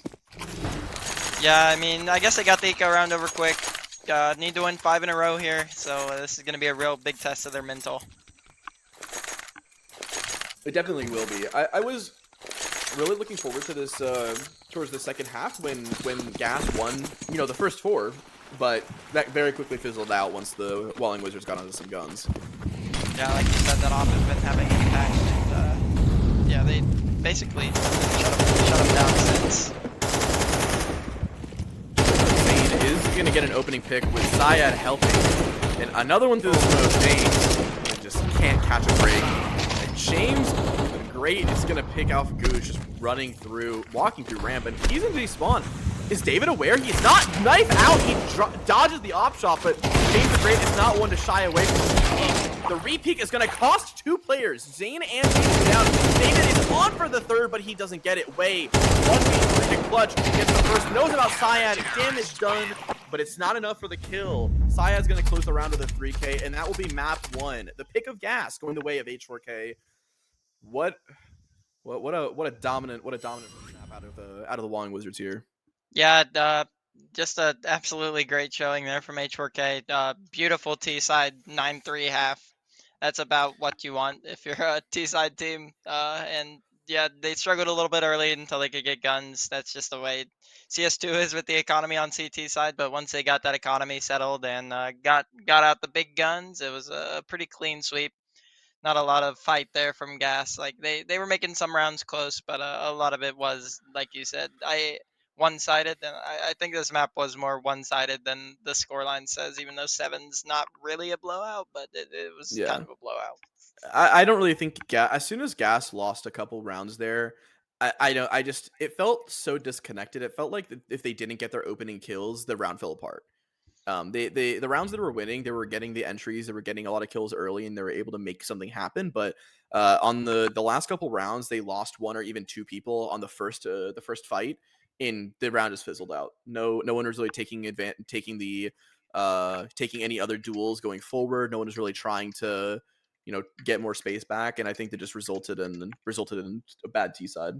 Yeah, I mean, I guess I got the eco round over quick. Need to win 5 in a row here, so this is gonna be a real big test of their mental. It definitely will be. I was really looking forward to this towards the second half when Gas won, the first 4, but that very quickly fizzled out once the Walling Wizards got onto some guns. Yeah, like you said, that op has been having an impact, and yeah, they basically shut him down since. Zane is gonna get an opening pick with Syed helping, and another one through the smoke. James just can't catch a break. And James, great, is gonna pick off Gooch, just walking through ramp, and he's in despawn. Is David aware? He's not. Knife out. He dodges the op shot, but James the Great is not one to shy away from the re-peek is going to cost 2 players. Zane and James down. David is on for the third, but he doesn't get it. Way. 1v3 clutch. Gets the first. Knows about Syed. Damage done, but it's not enough for the kill. Syed's going to close the round with a 3K, and that will be map 1. The pick of Gas going the way of H4K. What a dominant snap out of the Walling Wizards here. Yeah, just a absolutely great showing there from H4K. Beautiful T-side 9-3 half. That's about what you want if you're a T-side team. And yeah, they struggled a little bit early until they could get guns. That's just the way CS2 is with the economy on CT side. But once they got that economy settled and got out the big guns, it was a pretty clean sweep. not a lot of fight there from Gas. Like they were making some rounds close, but a lot of it was like you said, I one-sided. And I think this map was more one-sided than the scoreline says. Even though seven's not really a blowout, but it was kind Yeah. of a blowout. I don't really think as soon as Gas lost a couple rounds there, I don't I just it felt so disconnected. It felt like if they didn't get their opening kills, the round fell apart. The rounds that were winning, they were getting the entries, they were getting a lot of kills early, and they were able to make something happen. But on the last couple rounds, they lost one or even two people on the first fight, and the round just fizzled out. No one was really taking any other duels going forward. No one was really trying to get more space back, and I think that just resulted in a bad T side.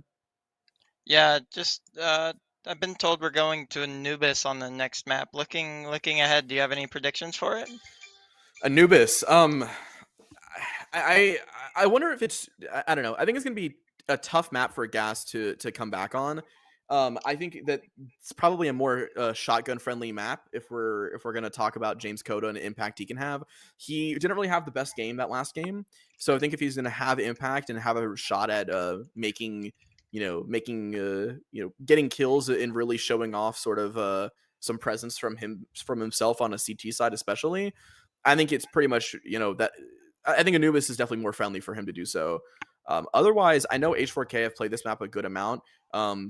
Yeah, just I've been told we're going to Anubis on the next map. Looking ahead, do you have any predictions for it? Anubis. I I wonder if I don't know. I think it's gonna be a tough map for Gas to come back on. I think that it's probably a more shotgun friendly map if we're gonna talk about James Coda and the impact he can have. He didn't really have the best game that last game, so I think if he's gonna have impact and have a shot at getting kills and really showing off sort of some presence from himself on a CT side especially. I think it's pretty much that I think Anubis is definitely more friendly for him to do so. Otherwise, I know H4K have played this map a good amount.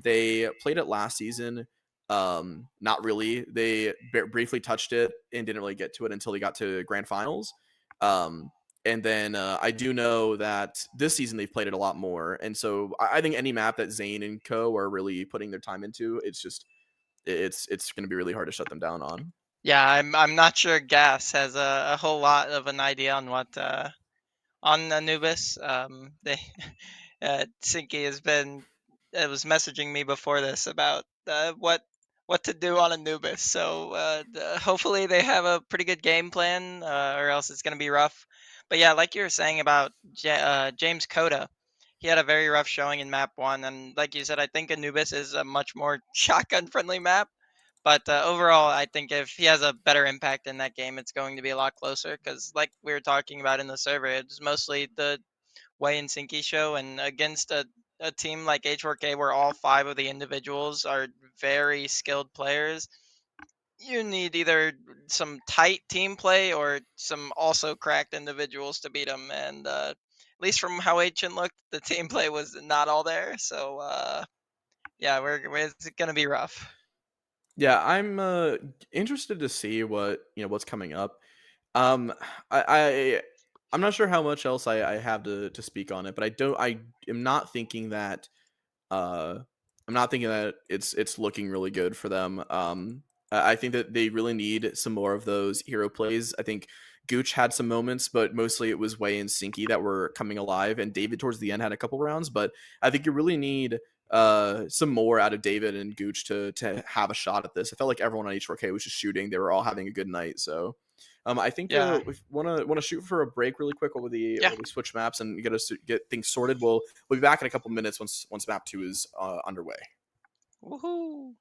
They played it last season. Not really. They briefly touched it and didn't really get to it until they got to grand finals. And then I do know that this season they've played it a lot more. And so I think any map that Zane and Co are really putting their time into, it's going to be really hard to shut them down on. Yeah, I'm not sure Gas has a whole lot of an idea on what on Anubis. They Sinky has been was messaging me before this about what to do on Anubis. So hopefully they have a pretty good game plan, or else it's gonna be rough. But yeah, like you were saying about James Coda, he had a very rough showing in map one, and like you said, I think Anubis is a much more shotgun friendly map. But overall, I think if he has a better impact in that game, it's going to be a lot closer. Because, like we were talking about in the server, it's mostly the Way and Sinky show, and against a team like H4K, where all five of the individuals are very skilled players, you need either some tight team play or some also cracked individuals to beat them. And at least from how Ancient looked, the team play was not all there. So yeah, it's gonna be rough. Yeah, I'm interested to see what's coming up. Um, I I'm not sure how much else I have to speak on it, but I am not thinking that uh it's looking really good for them. I think that they really need some more of those hero plays. I think Gooch had some moments, but mostly it was Way and Sinky that were coming alive, and David towards the end had a couple rounds. But I think you really need some more out of David and Gooch to have a shot at this. I felt like everyone on H4K was just shooting. They were all having a good night. So I think Yeah, we want to shoot for a break really quick yeah. while we switch maps and get things sorted. We'll be back in a couple minutes once map 2 is underway. Woohoo!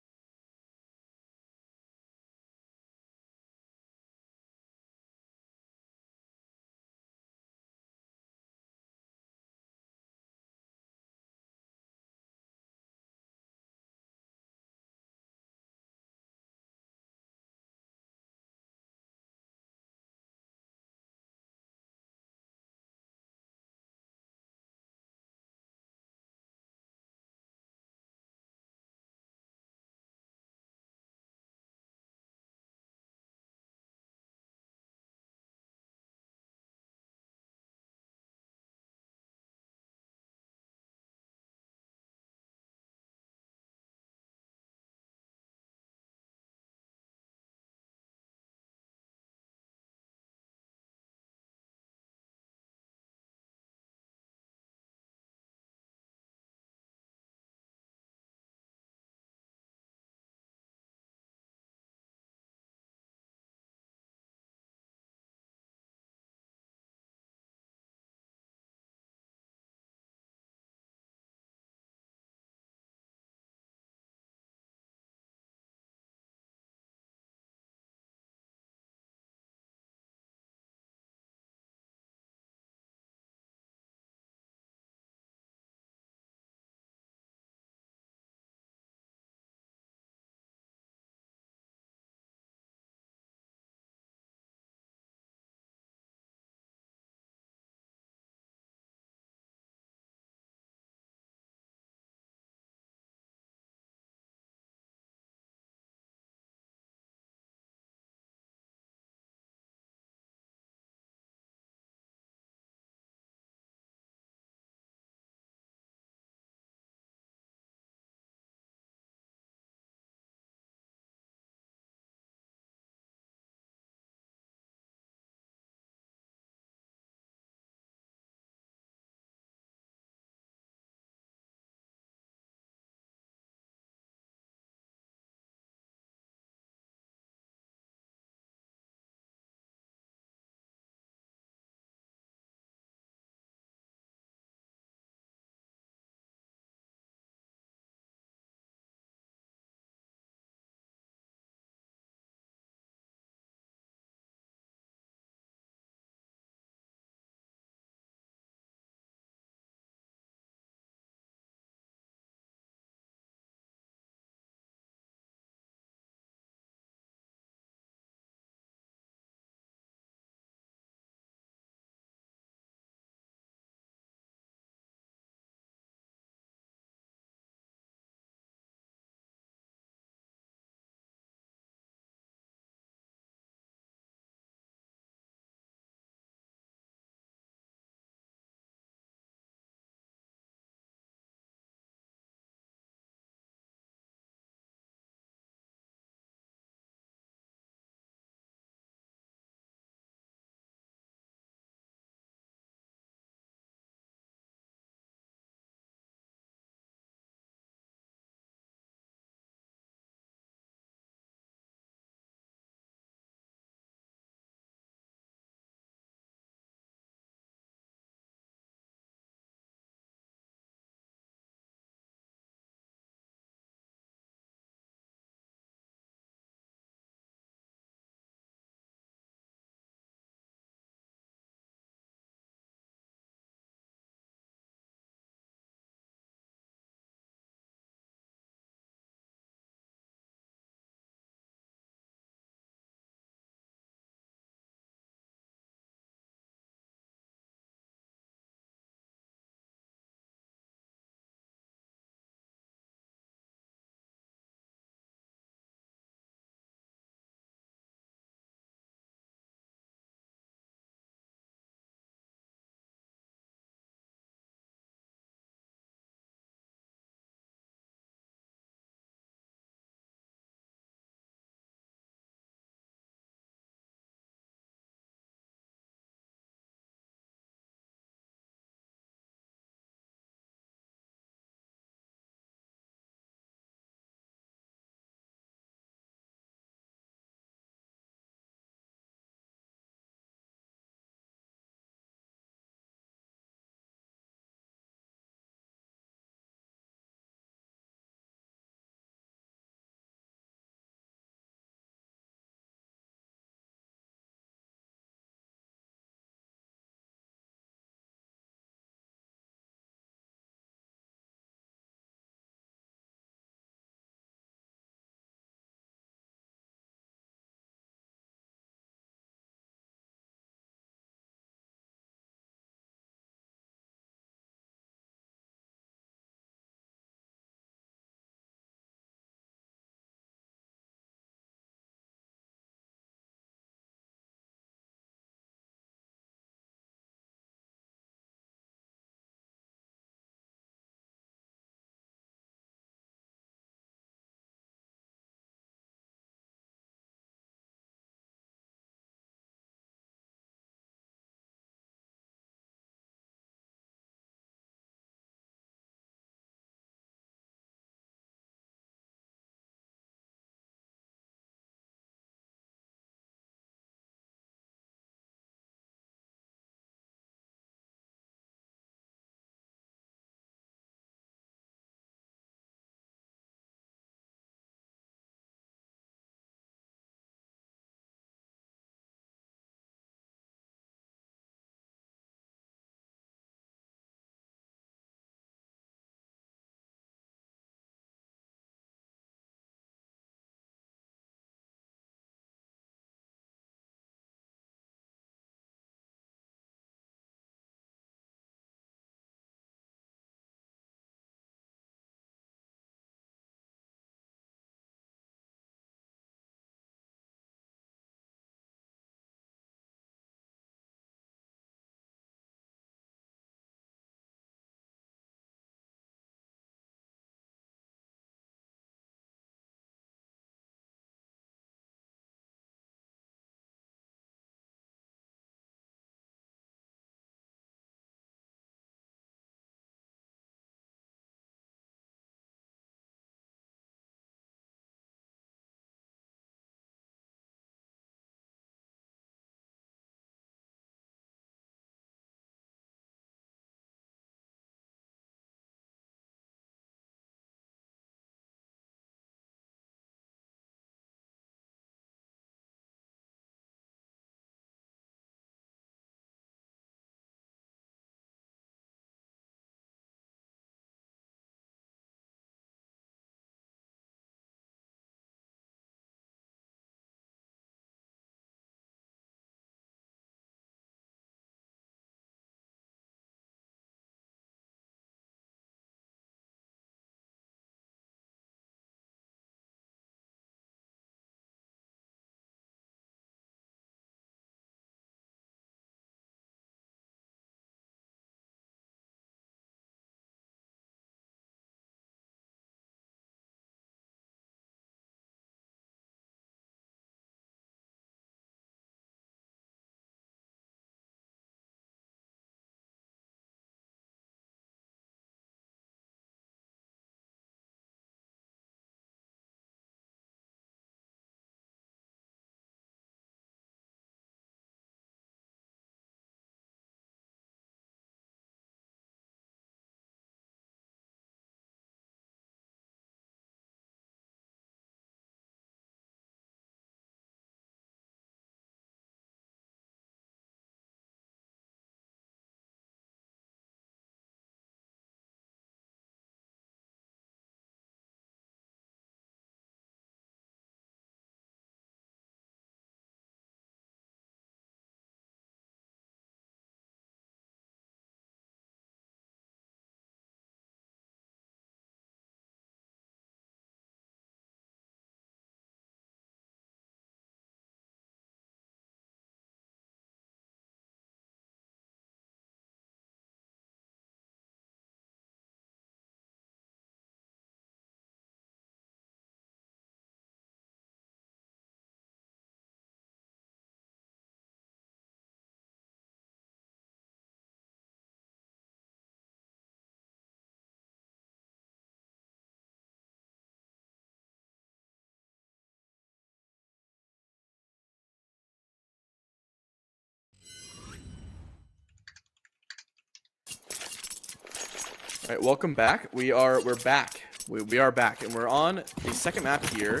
All right, welcome back. We're back. We are back, and we're on the second map here.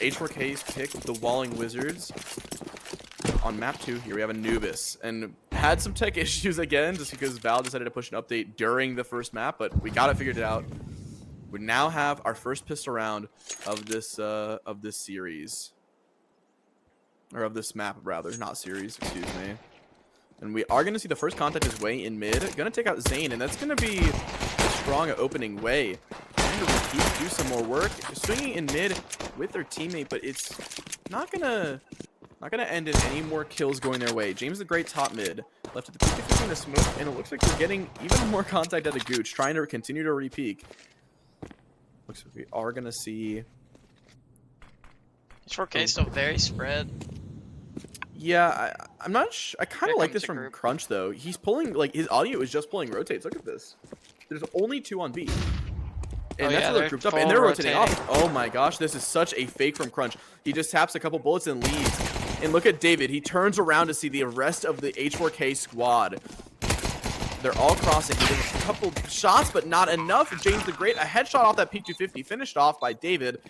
H4K's picked the Walling Wizards. On map 2 here, we have Anubis, and had some tech issues again, just because Val decided to push an update during the first map, but we got it figured out. We now have our first pistol round of this series, or of this map rather, not series. Excuse me. And we are going to see the first contact is way in mid. Going to take out Zane, and that's going to be a strong opening way. Trying to repeat, do some more work. Swinging in mid with their teammate, but it's not going to end in any more kills going their way. James the Great top mid. Left at the peak of the smoke, and it looks like we're getting even more contact at the Gooch, trying to continue to re-peak. Looks like we are going to see... H4K still very spread. Yeah, I'm not I kind Here of like comes this the from group. Crunch, though. He's pulling, like, his audio is just pulling rotates. Look at this. There's only 2 on B. And Oh, that's yeah, where they're they're grouped up, and full they're rotating rotating. off. Oh my gosh, this is such a fake from Crunch. He just taps a couple bullets and leaves. And look at David. He turns around to see the rest of the H4K squad. They're all crossing. He did a couple shots, but not enough. James the Great, a headshot off that Peak 250, finished off by David.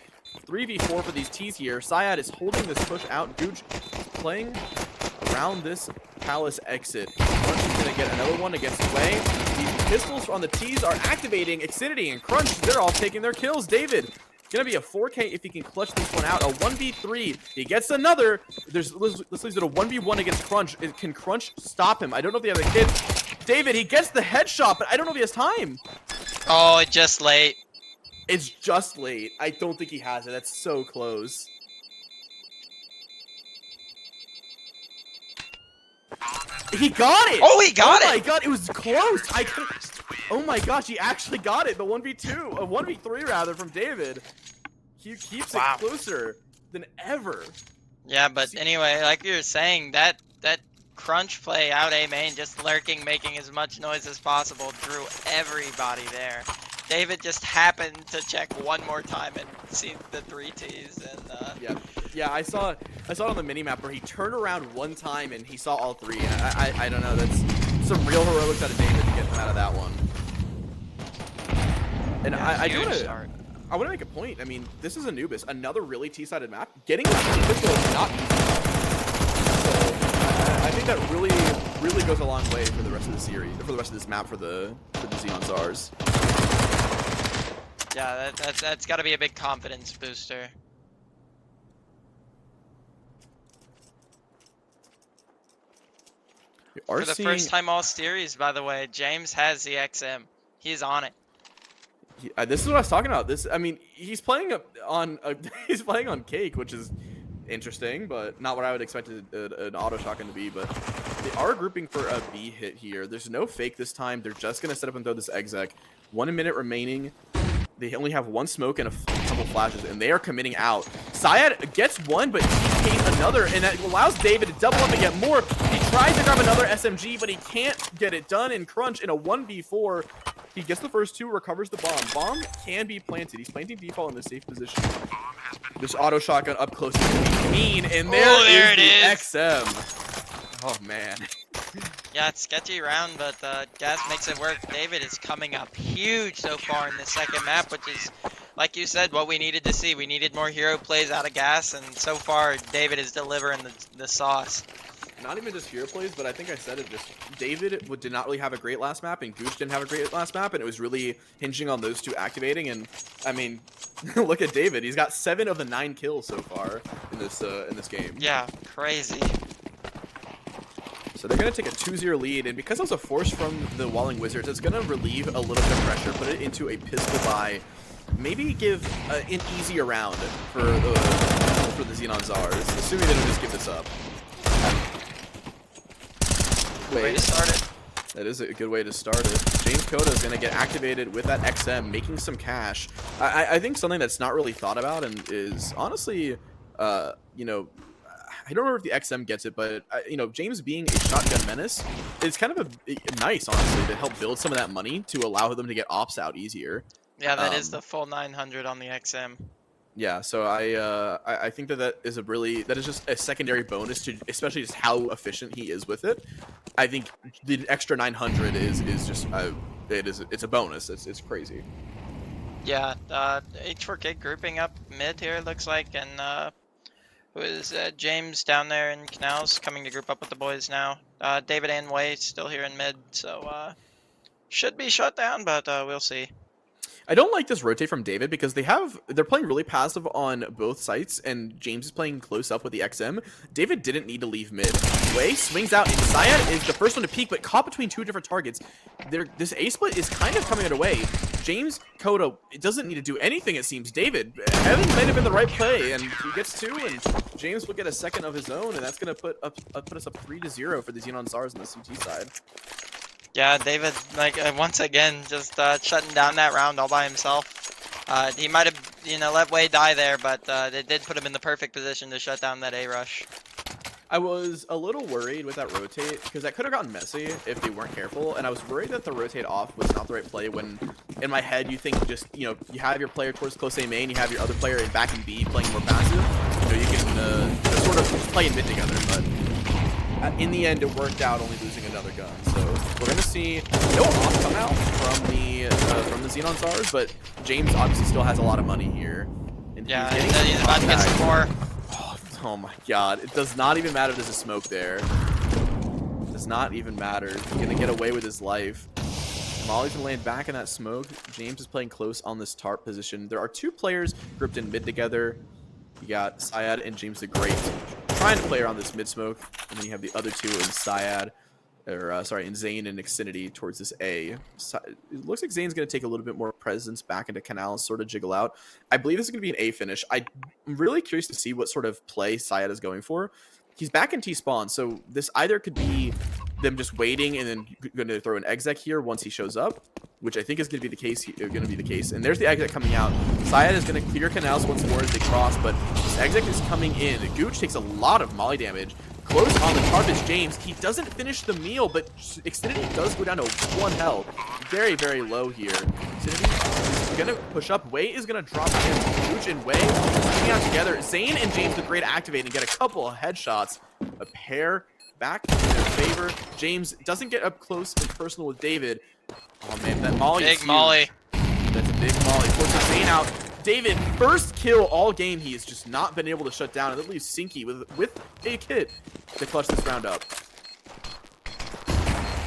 3v4 for these T's here. Syad is holding this push out. Gooch playing around this Palace exit. Crunch is going to get another one against Way. These pistols on the T's are activating. Xfinity and Crunch, they're all taking their kills. David, going to be a 4K if he can clutch this one out. A 1v3. He gets another. This leaves it a 1v1 against Crunch. Can Crunch stop him? I don't know if they have a kid. David, he gets the headshot, but I don't know if he has time. Oh, it's just late. It's just late. I don't think he has it. That's so close. He got it! Oh, he got Oh my it! god, it was close! Oh my gosh, he actually got it! The 1v2, a 1v3 rather, from David. He keeps Wow. it closer than ever. Yeah, but anyway, like you were saying, that Crunch play out A main, just lurking, making as much noise as possible, drew everybody there. David just happened to check one more time and see the 3 Ts, and Yeah, I saw it on the minimap where he turned around one time and he saw all 3. And I don't know, that's some real heroics out of David to get him out of that one. And yeah, I do huge want start. to make a point. I mean, this is Anubis, another really T-sided map. Getting this pistol is not easy. So I think that really goes a long way for the rest of the series, for the rest of this map for the Xenon Czars. Yeah, that's got to be a big confidence booster. We are For the first time all series, by the way, James has the XM. He's on it. This is what I was talking about. I mean, he's playing on he's playing on Cake, which is interesting, but not what I would expect an auto shotgun to be. But they are grouping for a B hit here. There's no fake this time. They're just gonna set up and throw this exec. 1 minute remaining. They only have 1 smoke and a couple flashes, and they are committing out. Syad gets 1, but he takes another, and that allows David to double up and get more. He tries to grab another SMG, but he can't get it done in Crunch in a 1v4. He gets the first 2, recovers the bomb. Bomb can be planted. He's planting default in the safe position. This auto shotgun up close is going to be mean, and there is the XM. Oh, man. Yeah, it's sketchy round, but Gas makes it work. David is coming up huge so far in the second map, which is, like you said, what we needed to see. We needed more hero plays out of Gas, and so far, David is delivering the sauce. Not even just hero plays, but I think I said it. Just David did not really have a great last map, and Gooch didn't have a great last map, and it was really hinging on those 2 activating. And I mean, look at David; he's got 7 of the 9 kills so far in this game. Yeah, crazy. So they're gonna take a 2-0 lead, and because it was a force from the Walling Wizards, it's gonna relieve a little bit of pressure, put it into a pistol buy, maybe give an easier round for the Xenon Czars, assuming they don't just give this up. Way to start it. That is a good way to start it. James Cota is going to get activated with that XM, making some cash. I think something that's not really thought about and is honestly, you know, I don't remember if the XM gets it, but, you know, James being a shotgun menace is kind of nice, honestly, to help build some of that money to allow them to get ops out easier. Yeah, that is the full 900 on the XM. Yeah, so I think that is just a secondary bonus to, especially just how efficient he is with it. I think the extra 900 is just it's a bonus. It's crazy. Yeah, H4K grouping up mid here, looks like, and who is James down there in Canals coming to group up with the boys now. David and Way still here in mid, so should be shut down, but we'll see. I don't like this rotate from David because they're playing really passive on both sites, and James is playing close up with the XM. David didn't need to leave mid. Way swings out, and Syad is the first one to peek, but caught between two different targets. This A split is kind of coming away. James, Kodo, it doesn't need to do anything, it seems. David, Evan might have been the right play, and he gets two, and James will get a second of his own, and that's going to put us up 3-0 for the Xenon Czars on the CT side. Yeah, David, like once again, just shutting down that round all by himself. He might have, let Way die there, but they did put him in the perfect position to shut down that A rush. I was a little worried with that rotate because that could have gotten messy if they weren't careful, and I was worried that the rotate off was not the right play when, in my head, you think just, you have your player towards close A main, you have your other player in back in B playing more passive, you can sort of just play in mid together, but in the end, it worked out only losing another gun. So we're going to see no off come out from the Xenon Czars, but James obviously still has a lot of money here. And yeah, he's about to get some more. Oh my god. It does not even matter if there's a smoke there. It does not even matter. He's going to get away with his life. Molly's going to land back in that smoke. James is playing close on this tarp position. There are two players grouped in mid together. You got Syad and James the Great trying to play around this mid smoke, and then you have the other two in Syad, in Zane and Xfinity towards this A. It looks like Zane's going to take a little bit more presence back into Canal, sort of jiggle out. I believe this is going to be an A finish. I'm really curious to see what sort of play Syad is going for. He's back in T-spawn, so this either could be them just waiting and then going to throw an exec here once he shows up, which I think is going to be the case. And there's the exec coming out. Syad is going to clear Canals once more as they cross, but this exec is coming in. Gooch takes a lot of molly damage. Close on the tarp is James. He doesn't finish the meal, but Xfinity does go down to 1 health. Very, very low here. Xfinity is going to push up. Way is going to drop in. Gooch and Way coming out together. Zane and James the Great activate and get a couple of headshots. A pair back in their favor. James doesn't get up close and personal with David. Oh man, that molly is huge. Big molly. That's a big molly. Forces Zane out. David, first kill all game. He has just not been able to shut down. And that leaves Sinky with a kit to clutch this round up.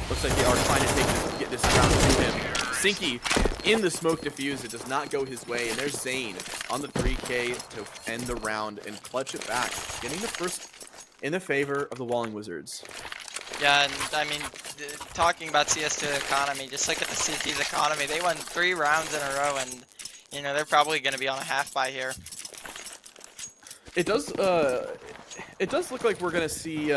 Looks like they are trying to get this round to him. Sinky in the smoke diffuse. It does not go his way. And there's Zane on the 3K to end the round and clutch it back. Getting the first in the favor of the Walling Wizards. Yeah, and I mean, talking about CS2 economy, just look at the CT's economy. They won 3 rounds in a row, and they're probably going to be on a half buy here. It does look like we're gonna see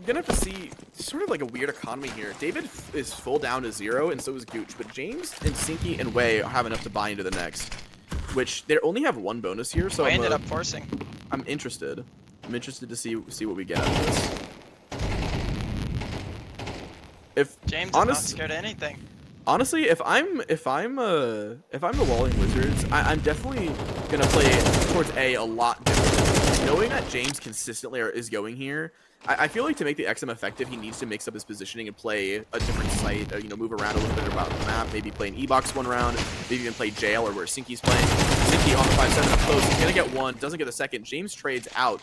gonna have to see sort of like a weird economy here. David is full down to 0, and so is Gooch, but James and Sinky and Way have enough to buy into the next, which they only have 1 bonus here. So Way ended up forcing. I'm interested. I'm interested to see what we get out of this. If James is not scared of anything. Honestly, if I'm the Walling Wizards, I'm definitely gonna play towards A lot differently. Knowing that James consistently is going here, I feel like to make the XM effective, he needs to mix up his positioning and play a different site. Move around a little bit about the map. Maybe play an E-box 1 round. Maybe even play Jail or where Sinky's playing. Sinky on the 5-7 up close. He's gonna get 1. Doesn't get the second. James trades out.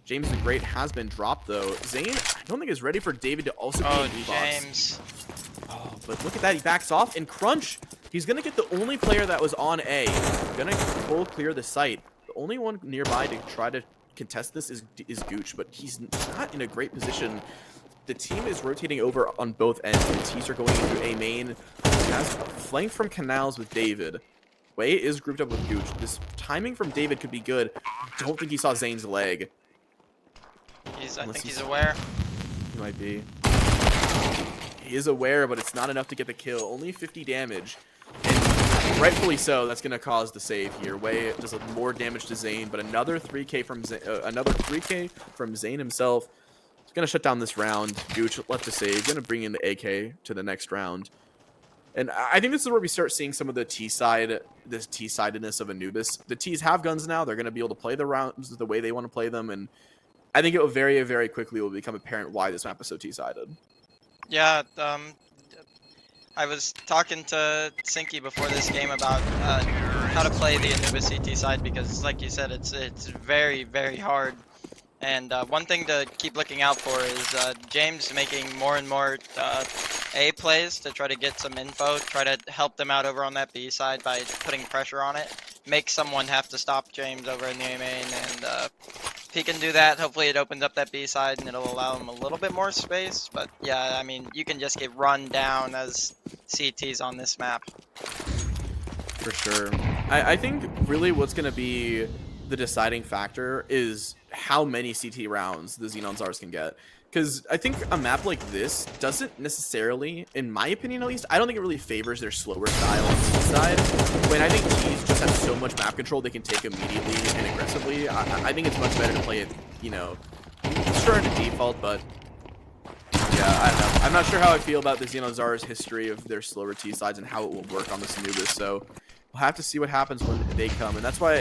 James the Great has been dropped though. Zane, I don't think is ready for David to also be an E-box. James. Oh, but look at that. He backs off. And Crunch, he's going to get the only player that was on A. Going to full clear the site. The only one nearby to try to contest this is Gooch, but he's not in a great position. The team is rotating over on both ends. The T's are going into A main. He has flanked from Canals with David. Way is grouped up with Gooch. This timing from David could be good. Don't think he saw Zane's leg. I think he's aware. He might be. He is aware, but it's not enough to get the kill. Only 50 damage. And rightfully so, that's going to cause the save here. Way does more damage to Zane, but another 3K from Zane himself. He's going to shut down this round. Gooch left to save. Going to bring in the AK to the next round. And I think this is where we start seeing some of the this T-sidedness of Anubis. The T's have guns now. They're going to be able to play the rounds the way they want to play them, and I think it will very, very quickly will become apparent why this map is so T-sided. Yeah, I was talking to Sinky before this game about how to play the Anubis CT side because, like you said, it's very, very hard. And one thing to keep looking out for is James making more and more A plays to try to get some info, try to help them out over on that B side by putting pressure on it. Make someone have to stop James over in the A main, and if he can do that, hopefully it opens up that B side and it'll allow him a little bit more space. But yeah, I mean, you can just get run down as CTs on this map. For sure. I think really what's going to be the deciding factor is how many CT rounds the Xenon Czars can get. Because I think a map like this doesn't necessarily, in my opinion at least, I don't think it really favors their slower style on C side. When I think T's just have so much map control they can take immediately and aggressively, I think it's much better to play it, you know, sure to default, but yeah, I don't know. I'm not sure how I feel about the Xenon Czars' history of their slower T sides and how it will work on this Anubis, so we'll have to see what happens when they come, and that's why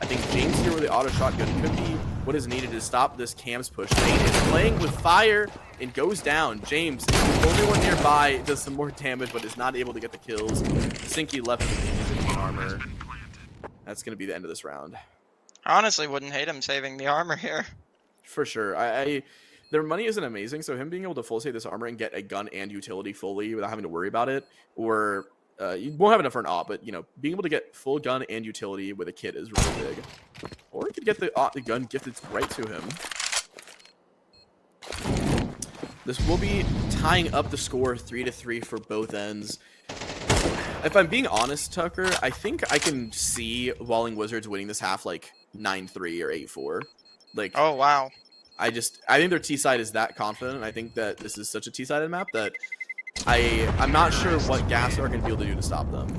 I think James here with the auto shotgun could be what is needed to stop this Cam's push. Zane is playing with fire and goes down. James is the only one nearby, does some more damage, but is not able to get the kills. Sinky left with 15 armor. That's going to be the end of this round. I honestly wouldn't hate him saving the armor here. For sure. Their money isn't amazing, so him being able to full save this armor and get a gun and utility fully without having to worry about it, or you won't have enough for an AWP, but, you know, being able to get full gun and utility with a kit is really big. Or you could get the gun gifted right to him. This will be tying up the score 3-3 for both ends. If I'm being honest, Tucker, I think I can see Walling Wizards winning this half like 9-3 or 8-4. Like, Oh, wow. I think their T side is that confident. I think that this is such a T-sided map that I'm not sure what Gas are going to be able to do to stop them.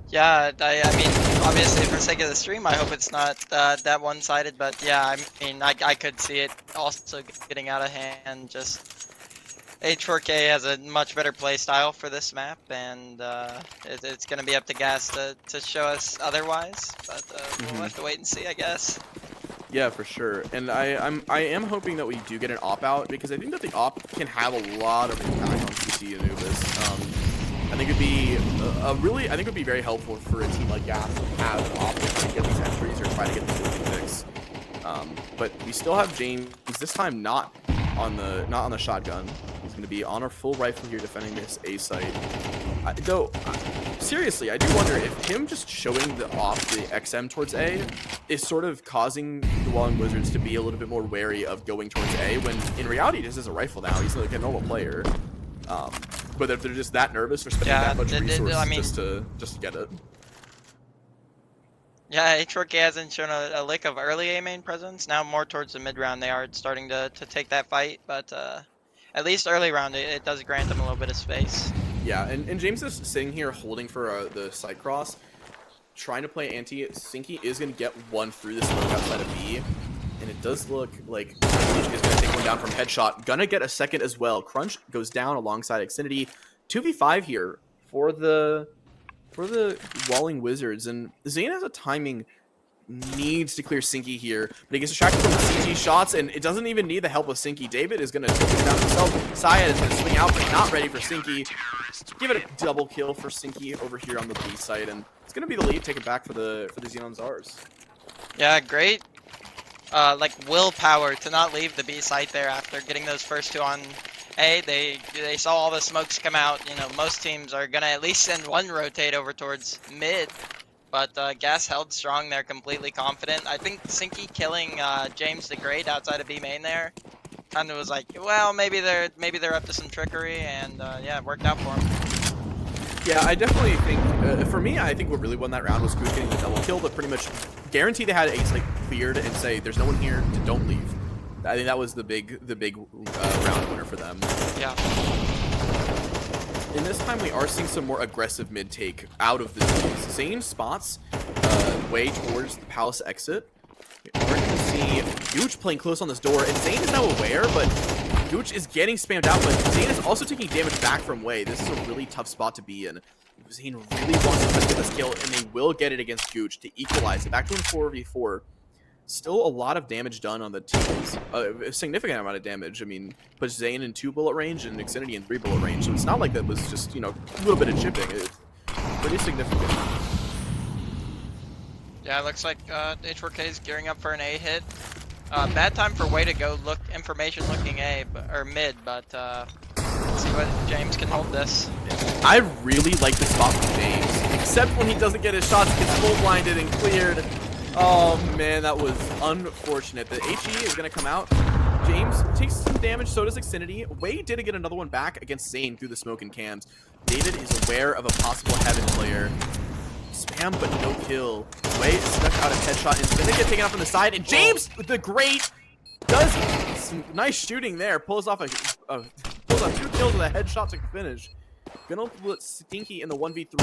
Yeah, I mean, obviously for the sake of the stream, I hope it's not that one-sided, but yeah, I mean, I could see it also getting out of hand. Just H4K has a much better play style for this map, and it's going to be up to Gas to show us otherwise, but we'll have to wait and see, I guess. Yeah, for sure. And I am hoping that we do get an AWP out, because I think that the AWP can have a lot of impact on CT Anubis. I think it'd be I think it would be very helpful for a team like Gas to have an AWP to get these entries or try to get the fix. But we still have James this time not on the shotgun. He's going to be on a full rifle here defending this A site. Though seriously, I do wonder if him just showing the XM towards A is sort of causing the Walling Wizards to be a little bit more wary of going towards A, when in reality this is a rifle now. He's like a normal player. But if they're just that nervous for spending that much resources just to get it. Yeah, H4K hasn't shown a lick of early A main presence. Now more towards the mid round, they are starting to take that fight, but at least early round it does grant them a little bit of space. Yeah, and James is sitting here holding for the side cross, trying to play anti. Sinky is going to get one through the smoke outside of B, and it does look like Crunch is going to take one down from headshot. Gonna get a second as well. Crunch goes down alongside Xfinity. 2v5 here for the Walling Wizards, and Zane has a timing, needs to clear Sinky here, but he gets distracted from the CT shots, and it doesn't even need the help of Sinky. David is going to take it down himself. Syed is going to swing out, but not ready for Sinky. Give it a double kill for Sinky over here on the B side, and it's going to be the lead taken back for the Xenon Czars. Yeah, great. Like willpower to not leave the B site there after getting those first two on A. They saw all the smokes come out. You know, most teams are gonna at least send one rotate over towards mid, but Gas held strong there, completely confident. I think Sinky killing James the Great outside of B main there kind of was like, well, maybe they're up to some trickery, and yeah, it worked out for him. Yeah, I definitely think, for me, I think what really won that round was Goose getting the double kill, but pretty much guarantee they had Ace like cleared and say, there's no one here, don't leave. I think that was the big round winner for them. Yeah. In this time, we are seeing some more aggressive mid take out of the Z's. Zane spots way towards the Palace exit. We're going to see Gooch playing close on this door, and Zane is now aware, but Gooch is getting spammed out, but Zane is also taking damage back from Way. This is a really tough spot to be in. Zane really wants to get this kill, and they will get it against Gooch to equalize it back to a 4v4. Still a lot of damage done on the teams. A significant amount of damage. I mean, puts Zane in 2 bullet range and Xfinity in 3 bullet range. So it's not like that was just, you know, a little bit of chipping. It's pretty significant. Yeah, it looks like H4K is gearing up for an A hit. Bad time for Way to go. Look, information looking A or mid, but let's see what James can hold this. I really like the spot from James, except when he doesn't get his shots, gets full blinded and cleared. Oh man, that was unfortunate. The HE is gonna come out. James takes some damage, so does Xfinity. Way did get another one back against Zane through the smoke and cams. David is aware of a possible heaven player. Spam, but no kill. Way is stuck out a headshot. It's gonna get taken out from the side, and James, the great, does some nice shooting there. Pulls off 2 kills with a headshot to finish. Gonna put Stinky in the 1v3.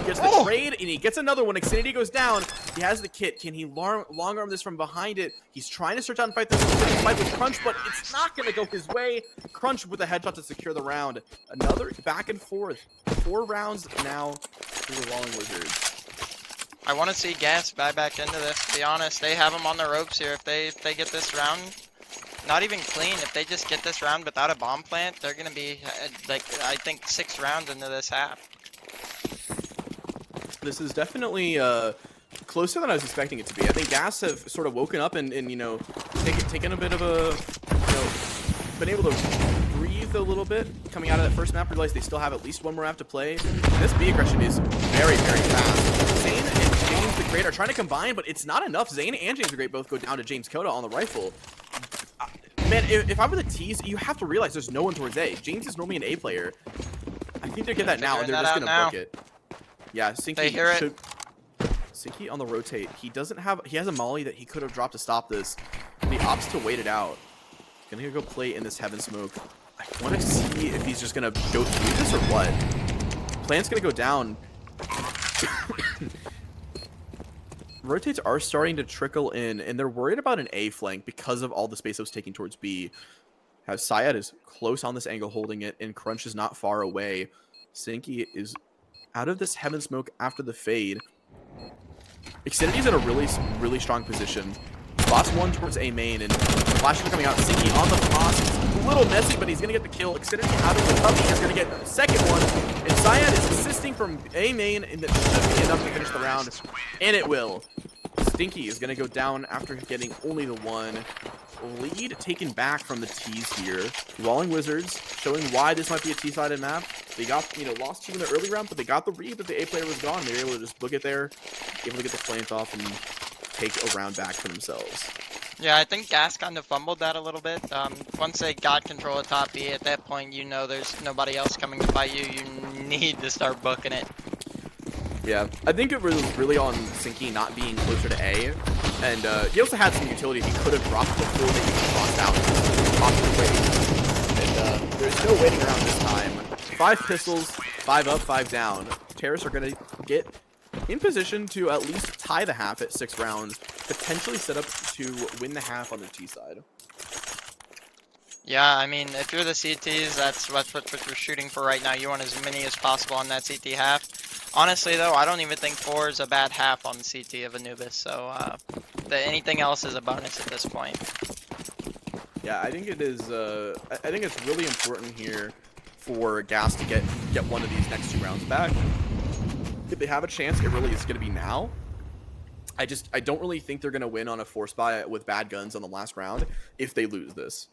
Gets the trade, and he gets another one. Xfinity goes down. He has the kit. Can he long arm this from behind it? He's trying to search out and fight this fight with Crunch, but it's not gonna go his way. Crunch with a headshot to secure the round. Another back and forth. 4 rounds now for the Walling Wizards. I want to see Gas buy back into this. To be honest, they have them on the ropes here. If they get this round, not even clean. If they just get this round without a bomb plant, they're gonna be like, I think 6 rounds into this half. This is definitely closer than I was expecting it to be. I think Gas have sort of woken up and you know, taken a bit of a, you know, been able to breathe a little bit coming out of that first map. Realize they still have at least 1 more map to play. This B aggression is very, very fast. Zane and James the Great are trying to combine, but it's not enough. Zane and James the Great both go down to James Coda on the rifle. Man, if I were the T's, you have to realize there's no one towards A. James is normally an A player. I think they get that now, and they're just gonna book it. Yeah, Sinky should. Sinky on the rotate. He doesn't have. He has a molly that he could have dropped to stop this. And he opts to wait it out. Gonna go play in this heaven smoke. I want to see if he's just gonna go through this or what. Plant's gonna go down. Rotates are starting to trickle in, and they're worried about an A flank because of all the space that was taking towards B. How Syed is close on this angle holding it, and Crunch is not far away. Sinky is out of this heaven smoke after the fade. Xfinity's in a really strong position. Boss 1 towards A main, and flashes are coming out. Sinky on the boss. It's a little messy, but he's going to get the kill. Xfinity out of the cubby is going to get the second one. And Syed is assisting from A main, and that should be enough to finish the round. And it will. Stinky is going to go down after getting only the 1. Lead taken back from the T's here. Walling Wizards showing why this might be a T-sided map. They got, you know, lost 2 in the early round, but they got the read that the A player was gone. They were able to just book it there, able to get the flames off and take a round back for themselves. Yeah, I think Gas kind of fumbled that a little bit. Once they got control of top B, at that point, you know there's nobody else coming to fight you. You need to start booking it. Yeah, I think it was really on Sinky not being closer to A, and he also had some utility he could have dropped before they even crossed out. And there's no waiting around this time. 5 pistols, 5 up, 5 down. Terrorists are going to get in position to at least tie the half at 6 rounds, potentially set up to win the half on the T side. Yeah, I mean, if you're the CTs, that's what you're shooting for right now. You want as many as possible on that CT half. Honestly, though, I don't even think 4 is a bad half on the CT of Anubis, so anything else is a bonus at this point. Yeah, I think it is. I think it's really important here for Gas to get one of these next 2 rounds back. If they have a chance, it really is going to be now. I don't really think they're going to win on a force buy with bad guns on the last round if they lose this.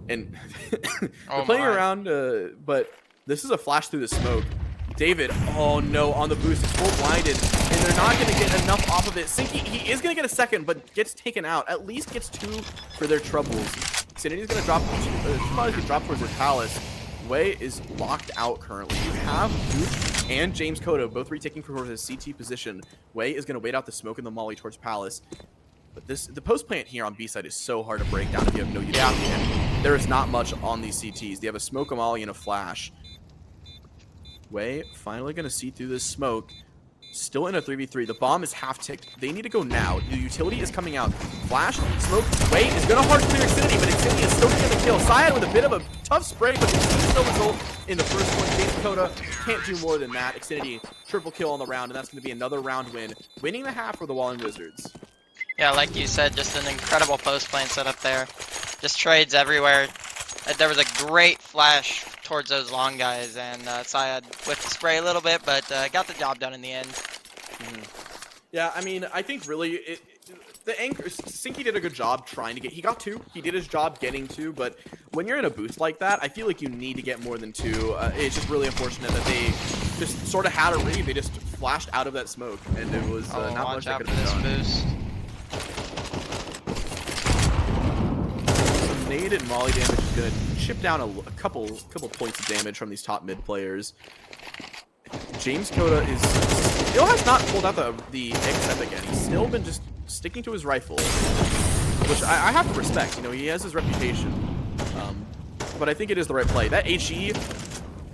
And they're playing around, but this is a flash through the smoke. David, oh no, on the boost, it's full blinded, and they're not going to get enough off of it. Sinky, he is going to get a second, but gets taken out. At least gets 2 for their troubles. Xfinity's going to drop, towards their palace. Way is locked out currently. You have Duke and James Cotto both retaking for his CT position. Way is going to wait out the smoke and the molly towards palace. But the post plant here on B side is so hard to break down if you have no utility. And there is not much on these CTs. They have a smoke, a molly, and a flash. Way finally going to see through this smoke. Still in a 3v3. The bomb is half ticked. They need to go now. The utility is coming out. Flash, smoke. Way is going to hard clear Xfinity, but Xfinity is still going to kill. Syed with a bit of a tough spray, but it's still result in the first one. James Coda can't do more than that. Xfinity triple kill on the round, and that's going to be another round win. Winning the half for the Walling Wizards. Yeah, like you said, just an incredible post plant setup there. Just trades everywhere. There was a great flash towards those long guys, and Syed whipped the spray a little bit, but got the job done in the end. Yeah, I mean, I think really the anchor Sinky did a good job trying to get. He got 2. He did his job getting 2, but when you're in a boost like that, I feel like you need to get more than 2. It's just really unfortunate that they just sort of had a read. They just flashed out of that smoke, and it was not much that could have been done. Boost. Some nade and molly damage is gonna chip down a couple points of damage from these top mid players. James Coda still has not pulled out the X-Step again. He's still been just sticking to his rifle, which I have to respect. You know, he has his reputation, but I think it is the right play. That HE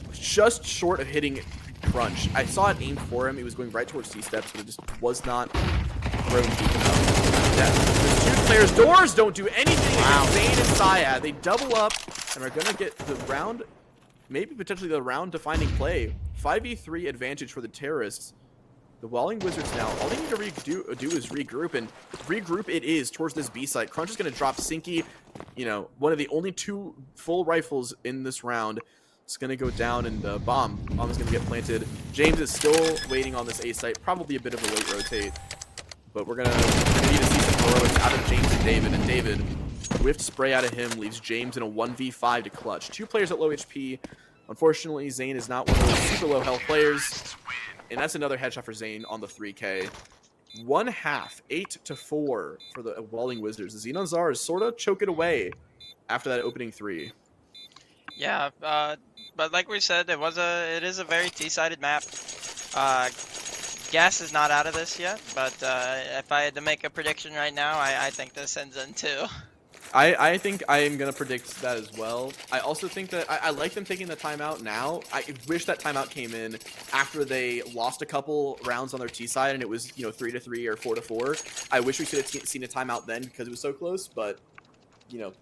was just short of hitting Crunch. I saw it aimed for him. He was going right towards C-Steps, but it just was not thrown deep enough. Yeah, the 2 players' doors don't do anything against Zane and Syad. They double up and are going to get the round, maybe potentially the round-defining play. 5v3 advantage for the terrorists. The Welling Wizards now, all they need to do is regroup, and regroup it is towards this B site. Crunch is going to drop Sinky, you know, one of the only 2 full rifles in this round. It's going to go down, and bomb is going to get planted. James is still waiting on this A site, probably a bit of a late rotate, but we're going to need to see some heroics out of James and David, whiffed spray out of him leaves James in a 1v5 to clutch. 2 players at low HP. Unfortunately, Zane is not one of those super low health players. And that's another headshot for Zane on the 3K. 1/2, 8-4 for the Welling Wizards. The Xenon Czars sort of choke it away after that opening 3. Yeah, but like we said, it is a very T-sided map. Gas is not out of this yet, but if I had to make a prediction right now, I think this ends in 2. I think I am going to predict that as well. I also think that I like them taking the timeout now. I wish that timeout came in after they lost a couple rounds on their T side and it was, you know, 3-3 or 4-4. I wish we could have seen a timeout then because it was so close, but you know,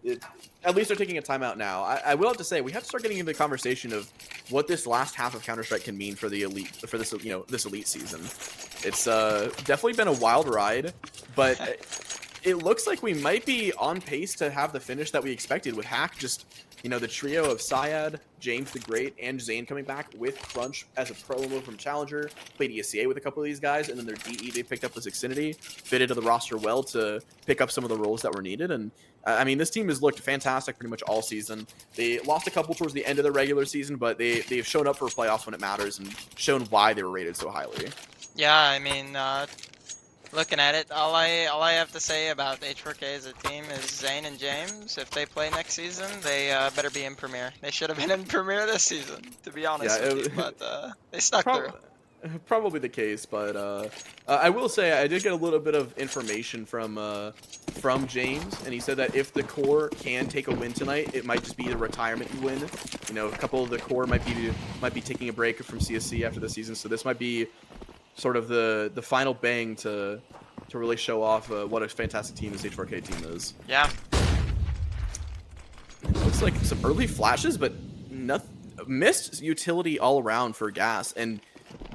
at least they're taking a timeout now. I will have to say we have to start getting into the conversation of what this last half of Counter-Strike can mean for the elite, for this, you know, this elite season. It's definitely been a wild ride, but it looks like we might be on pace to have the finish that we expected with Hack. Just, you know, the trio of Syad, James the Great, and Zane coming back with Crunch as a promo from Challenger. Played ESCA with a couple of these guys, and then their DE they picked up with Xfinity. Fit into the roster well to pick up some of the roles that were needed. And I mean, this team has looked fantastic pretty much all season. They lost a couple towards the end of the regular season, but they've shown up for playoffs when it matters and shown why they were rated so highly. Yeah, I mean, looking at it, all I have to say about H4K as a team is Zane and James. If they play next season, they better be in Premier. They should have been in Premier this season, to be honest with you. But they stuck through. Probably the case, but I will say I did get a little bit of information from James, and he said that if the core can take a win tonight, it might just be the retirement win. You know, a couple of the core might be taking a break from CSC after the season, so this might be sort of the final bang to really show off what a fantastic team this H4K team is. Yeah. Looks like some early flashes, but missed utility all around for Gas, and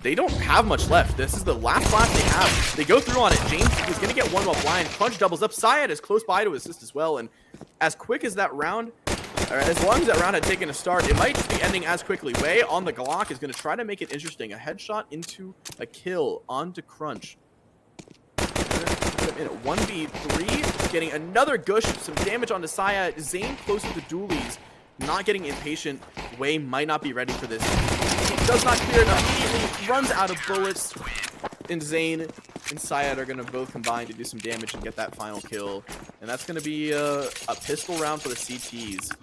they don't have much left. This is the last flash they have. They go through on it. James is going to get one while blind. Crunch doubles up. Syad is close by to assist as well, and as quick as that round, or as long as that round had taken a start, it might just be ending as quickly. Way on the Glock is going to try to make it interesting. A headshot into a kill onto Crunch. In a 1v3, getting another gush, some damage onto Syad. Zane close to the dualies, not getting impatient. Way might not be ready for this. He does not clear it immediately, runs out of bullets, and Zane and Syad are going to both combine to do some damage and get that final kill. And that's going to be a pistol round for the CTs.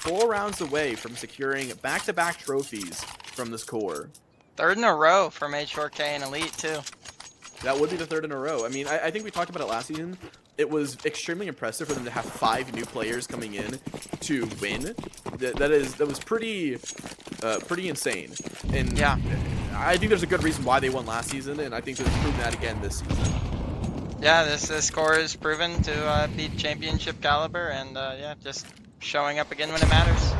4 rounds away from securing back-to-back trophies from this core. 3rd in a row from H4K and Elite, too. That would be the 3rd in a row. I mean, I think we talked about it last season. It was extremely impressive for them to have 5 new players coming in to win. That was pretty insane. And yeah, I think there's a good reason why they won last season, and I think they've proven that again this season. Yeah, this core is proven to beat championship caliber, and yeah, just showing up again when it matters.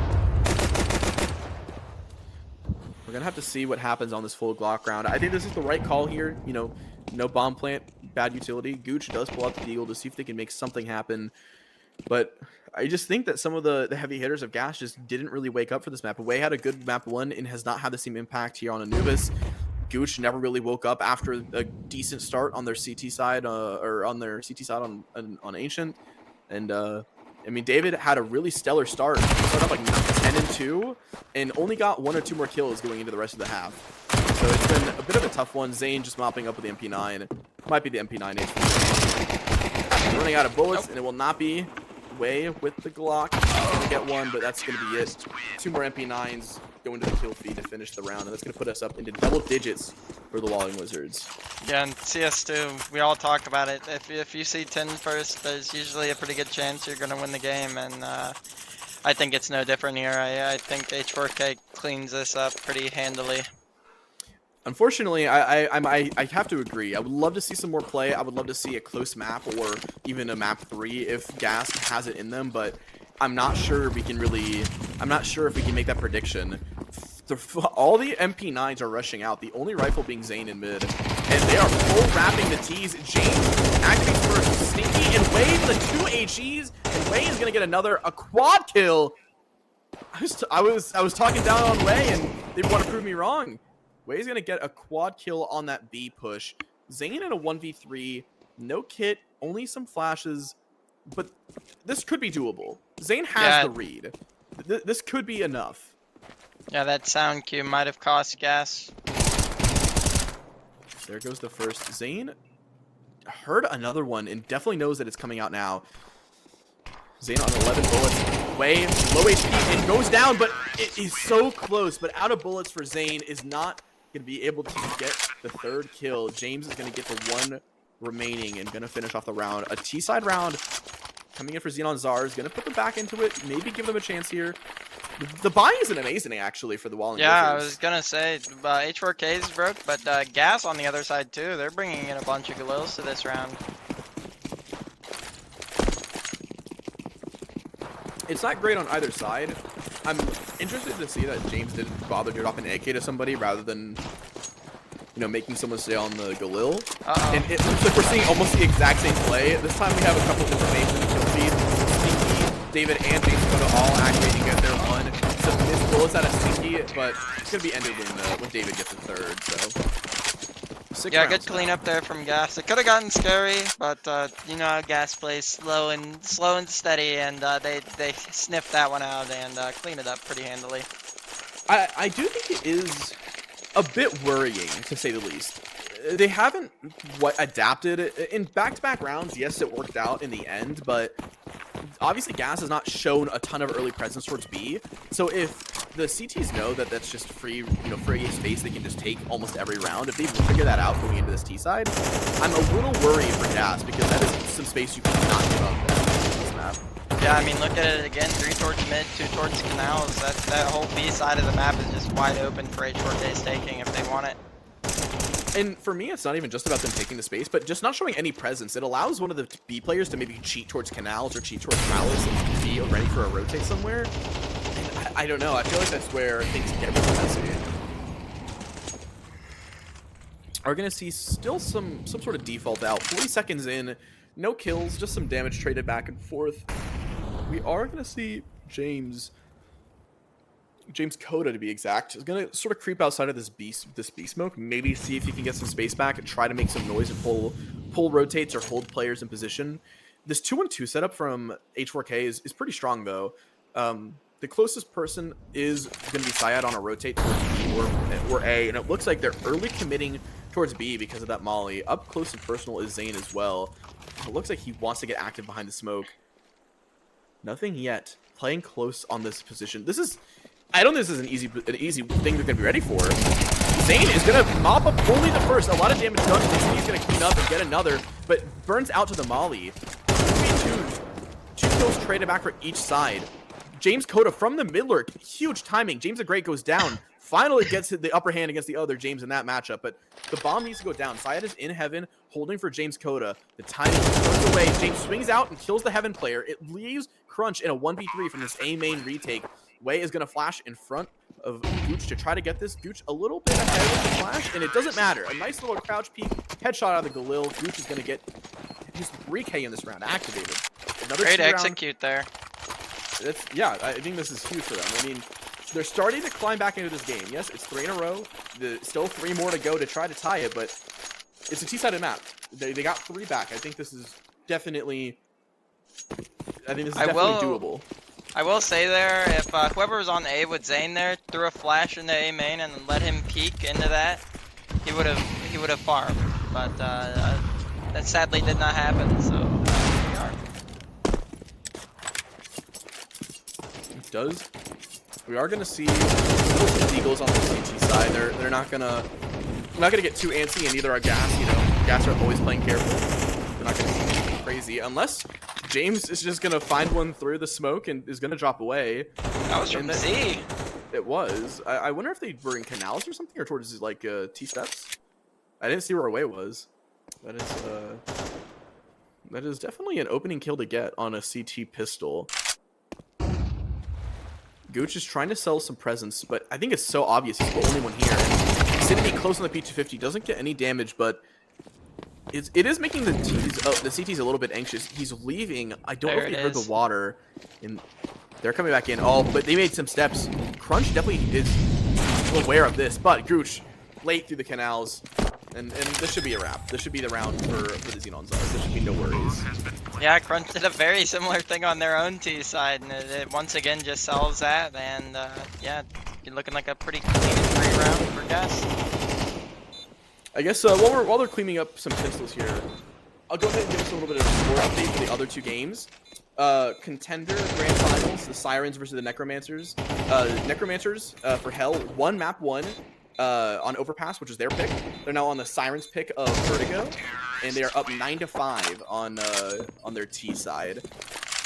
We're gonna have to see what happens on this full Glock round. I think this is the right call here. You know, no bomb plant, bad utility. Gooch does pull out the deagle to see if they can make something happen. But I just think that some of the heavy hitters of Gas just didn't really wake up for this map. Away had a good map 1 and has not had the same impact here on Anubis. Gooch never really woke up after a decent start on their CT side, or on their CT side on Ancient. And I mean, David had a really stellar start. He started up like 10-2 and only got 1 or 2 more kills going into the rest of the half. So it's been a bit of a tough one. Zane just mopping up with the MP9. Might be the MP9 H4K. Running out of bullets, and it will not be Way with the Glock. Gonna get one, but that's gonna be it. 2 more MP9s go into the kill feed to finish the round, and that's gonna put us up into double digits for the Walling Wizards. Yeah, and CS2, we all talk about it. If you see 10 first, there's usually a pretty good chance you're gonna win the game, and I think it's no different here. I think H4K cleans this up pretty handily. Unfortunately, I have to agree. I would love to see some more play. I would love to see a close map or even a map 3 if Gas has it in them, but I'm not sure we can really. I'm not sure if we can make that prediction. All the MP9s are rushing out. The only rifle being Zane in mid, and they are full wrapping the T's. James activates first, Stinky and Way the 2 HEs, and Way is gonna get a quad kill. I was talking down on Way, and they want to prove me wrong. Way's gonna get a quad kill on that B push. Zane in a 1v3, no kit, only some flashes, but this could be doable. Zane has the read. This could be enough. Yeah, that sound cue might have cost Gas. There goes the first. Zane heard another one and definitely knows that it's coming out now. Zane on 11 bullets. Way low HP and goes down, but it is so close. But out of bullets for Zane is not going to be able to get the 3rd kill. James is going to get the 1 remaining and going to finish off the round. A T-side round coming in for Xenon Czars. Going to put them back into it. Maybe give them a chance here. The buy isn't amazing, actually, for the Walling Wizards. Yeah, I was going to say, H4K is broke, but Gas on the other side, too. They're bringing in a bunch of Galils to this round. It's not great on either side. I'm interested to see that James didn't bother to drop an AK to somebody rather than, you know, making someone stay on the Galil. And it looks like we're seeing almost the exact same play. This time we have a couple different names in the kill feed. Stinky, David, and James Dakota all activating at their 1. Some missed bullets out of Stinky, but it's going to be ended when David gets a 3rd, so. Yeah, good cleanup there from Gas. It could have gotten scary, but you know how Gas plays slow and steady, and they sniffed that one out and cleaned it up pretty handily. I do think it is a bit worrying, to say the least. They haven't adapted in back-to-back rounds. Yes, it worked out in the end, but obviously Gas has not shown a ton of early presence towards B. So if the CTs know that that's just free, free space they can just take almost every round, if they figure that out going into this T side, I'm a little worried for Gas because that is some space you cannot give up on this map. Yeah, I mean, look at it again. 3 towards mid, 2 towards canals. That whole B side of the map is just wide open for H4K's taking if they want it. And for me, it's not even just about them taking the space, but just not showing any presence. It allows one of the B players to maybe cheat towards canals or cheat towards palace and be ready for a rotate somewhere. And I don't know. I feel like that's where things get really messy. Are going to see still some sort of default out. 40 seconds in, no kills, just some damage traded back and forth. We are going to see James Coda, to be exact, is going to sort of creep outside of this B smoke, maybe see if he can get some space back and try to make some noise and pull rotates or hold players in position. This 2-1-2 setup from H4K is pretty strong, though. The closest person is going to be Syed on a rotate towards B or A, and it looks like they're early committing towards B because of that molly. Up close and personal is Zane as well. It looks like he wants to get active behind the smoke. Nothing yet. Playing close on this position. I don't think this is an easy thing they're going to be ready for. Zane is going to mop up only the first. A lot of damage done. He's going to clean up and get another, but burns out to the molly. 2v2. 2 kills traded back for each side. James Coda from the mid lurk. Huge timing. James the Great goes down. Finally gets the upper hand against the other James in that matchup, but the bomb needs to go down. Syed is in heaven, holding for James Coda. The timing goes away. James swings out and kills the heaven player. It leaves Crunch in a 1v3 from this A main retake. Way is going to flash in front of Gooch to try to get this. Gooch a little bit ahead of the flash, and it doesn't matter. A nice little crouch peek, headshot out of the Galil. Gooch is going to get his 3K in this round activated. Another Great 2-round. execute there. Yeah, I think this is huge for them. I mean, they're starting to climb back into this game. Yes, it's 3 in a row. Still 3 more to go to try to tie it, but it's a T-sided map. They got 3 back. I think this is definitely doable. I will say there, if whoever was on A with Zane there threw a flash into A main and let him peek into that, he would have farmed. But that sadly did not happen. So here we are. It does. We are gonna see the Eagles on the CT side. They're not gonna get too antsy, and neither are Gas. You know, Gas are always playing careful. They're not gonna see anything crazy unless James is just gonna find one through the smoke and is gonna drop away. That was from Z. It was. I wonder if they were in canals or something, or towards like T steps. I didn't see where away was. That is definitely an opening kill to get on a CT pistol. Gooch is trying to sell some presence, but I think it's so obvious he's the only one here. He's sitting close on the P250, doesn't get any damage, but it is making the CTs a little bit anxious. He's leaving. I don't know if he heard the water, and they're coming back in. Oh, but they made some steps. Crunch definitely is aware of this, but Gooch late through the canals, and this should be a wrap. This should be the round for the Xenon Czars. There should be no worries. Yeah, Crunch did a very similar thing on their own T side, and it once again just sells that, and yeah, you're looking like a pretty clean and free round for Gas. I guess while they're cleaning up some pistols here, I'll go ahead and give us a little bit of a score update for the other 2 games. Contender Grand Finals, the Sirens versus the Necromancers. Necromancers for Hell won map 1 on Overpass, which is their pick. They're now on the Sirens pick of Vertigo, and they are up 9-5 on their T side.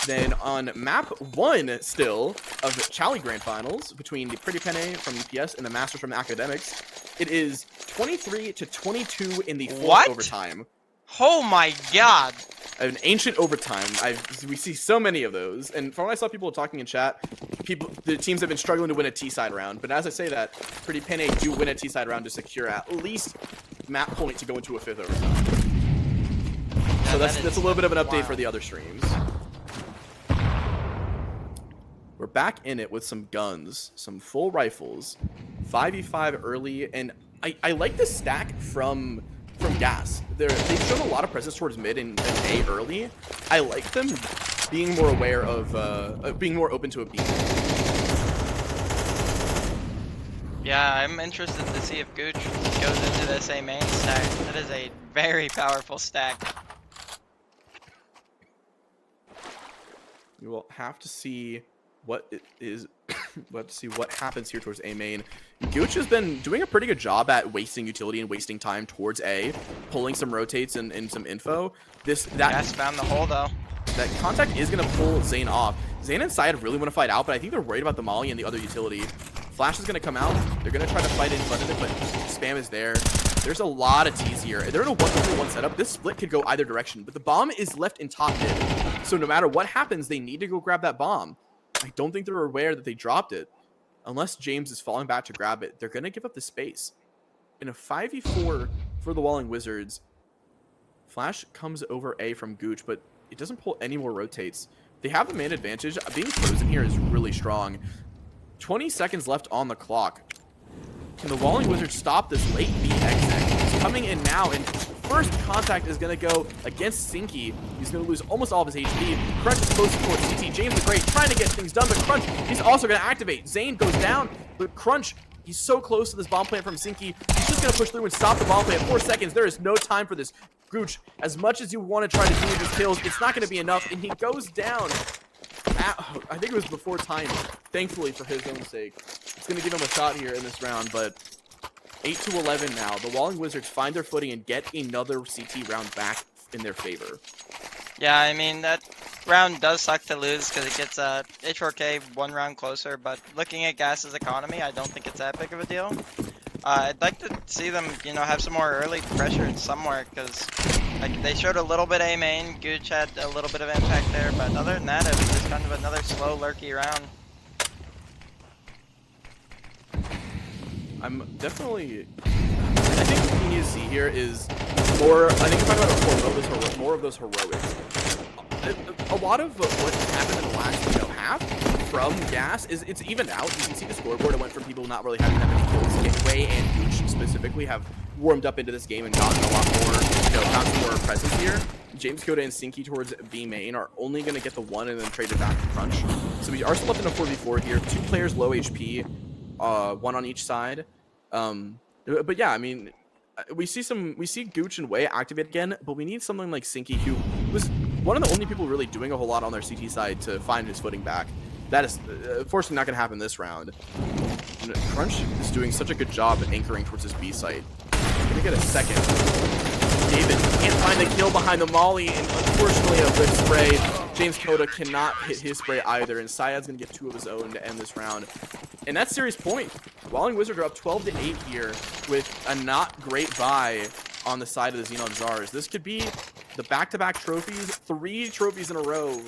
Then on map 1 still of Chally Grand Finals between the Pretty Penne from UPS and the Masters from Academics, it is 23-22 in the 4th overtime. Oh my god! An ancient overtime. We see so many of those, and from what I saw people talking in chat, the teams have been struggling to win a T-side round. But as I say that, Pretty Penne do win a T-side round to secure at least map point to go into a 5th overtime. Yeah, so that's a little bit of an update for the other streams. We're back in it with some guns, some full rifles, 5v5 early, and I like the stack from Gas. They've shown a lot of presence towards mid and A early. I like them being more aware of being more open to a B. Yeah, I'm interested to see if Gooch goes into this A main stack. That is a very powerful stack. We will have to see what it is. We'll have to see what happens here towards A main. Gooch has been doing a pretty good job at wasting utility and wasting time towards A, pulling some rotates and some info. Gas found the hole though. That contact is going to pull Zane off. Zane and Side really want to fight out, but I think they're worried about the Molly and the other utility. Flash is going to come out. They're going to try to fight in front of it, but spam is there. There's a lot of T's here. They're in a 1-3-1 setup. This split could go either direction, but the bomb is left in top mid. So no matter what happens, they need to go grab that bomb. I don't think they're aware that they dropped it. Unless James is falling back to grab it, they're going to give up the space. In a 5v4 for the Walling Wizards, Flash comes over A from Gooch, but it doesn't pull any more rotates. They have the man advantage. Being frozen here is really strong. 20 seconds left on the clock. Can the Walling Wizards stop this late B exit? He's coming in now, and first contact is going to go against Sinky. He's going to lose almost all of his HP. Crunch is close towards CT. James the Great trying to get things done, but Crunch, he's also going to activate. Zane goes down, but Crunch, he's so close to this bomb plant from Sinky. He's just going to push through and stop the bomb plant. 4 seconds. There is no time for this. Gooch, as much as you want to try to do these kills, it's not going to be enough, and he goes down. I think it was before time, thankfully for his own sake. It's going to give him a shot here in this round, but 8-11 now. The Walling Wizards find their footing and get another CT round back in their favor. Yeah, I mean, that round does suck to lose because it gets H4K 1 round closer, but looking at Gas's economy, I don't think it's that big of a deal. I'd like to see them, have some more early pressure somewhere because they showed a little bit A main. Gooch had a little bit of impact there, but other than that, it was just kind of another slow, lurky round. I'm definitely. I think what we need to see here is more. I think we're talking about more of those heroics. A lot of what happened in the last half from Gas is it's evened out. You can see the scoreboard. It went from people not really having that many kills. Way and Gooch specifically have warmed up into this game and gotten a lot more, gotten some more presence here. James Koda and Sinky towards B main are only going to get the one and then trade it back to Crunch. So we are still left in a 4v4 here. 2 players low HP, one on each side. But yeah, I mean, we see Gooch and Wei activate again, but we need something like Sinky, who was one of the only people really doing a whole lot on their CT side to find his footing back. That is unfortunately not going to happen this round. And Crunch is doing such a good job at anchoring towards his B site. Gonna get a second. David can't find the kill behind the molly, and unfortunately a good spray. James Koda cannot hit his spray either, and Syad's gonna get 2 of his own to end this round. And that's series point. Walling Wizards are up 12-8 here with a not great buy on the side of the Xenon Czars. This could be the back-to-back trophies, 3 trophies in a row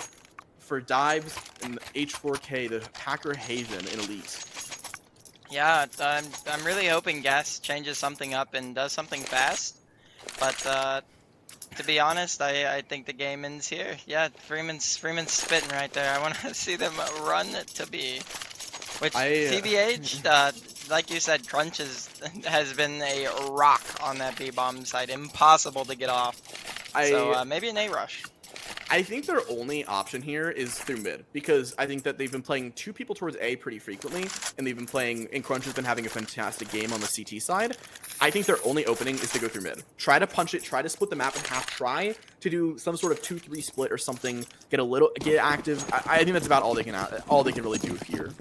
for Dives and H4K, the Hacker Haven in Elite. Yeah, I'm really hoping Gas changes something up and does something fast. But to be honest, I think the game ends here. Yeah, Freeman's spitting right there. I want to see them run to B. Which TBH, like you said, Crunch has been a rock on that B bomb side. Impossible to get off. So maybe an A rush. I think their only option here is through mid, because I think that they've been playing 2 people towards A pretty frequently, and they've been playing, and Crunch has been having a fantastic game on the CT side. I think their only opening is to go through mid. Try to punch it, try to split the map in half, try to do some sort of 2-3 split or something, get active. I think that's about all they can really do here.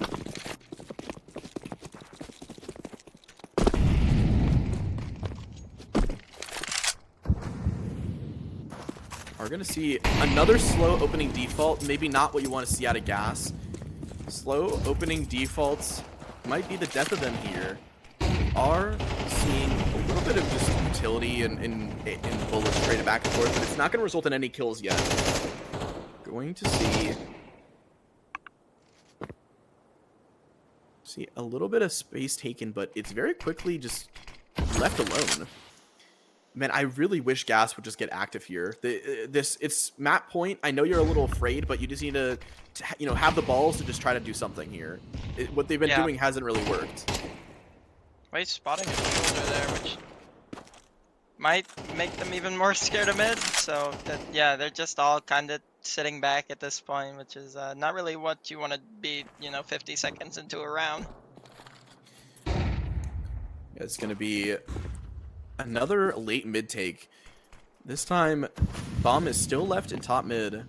We're going to see another slow opening default. Maybe not what you want to see out of Gas. Slow opening defaults might be the death of them here. We are seeing a little bit of just utility and bullets traded back and forth, but it's not going to result in any kills yet. Going to see a little bit of space taken, but it's very quickly just left alone. Man, I really wish Gas would just get active here. It's map point. I know you're a little afraid, but you just need to have the balls to just try to do something here. What they've been doing hasn't really worked. Wait, spotting a shoulder there, which might make them even more scared of mid. So yeah, they're just all kind of sitting back at this point, which is not really what you want to be, 50 seconds into a round. Yeah, it's gonna be another late mid take. This time, Bomb is still left in top mid.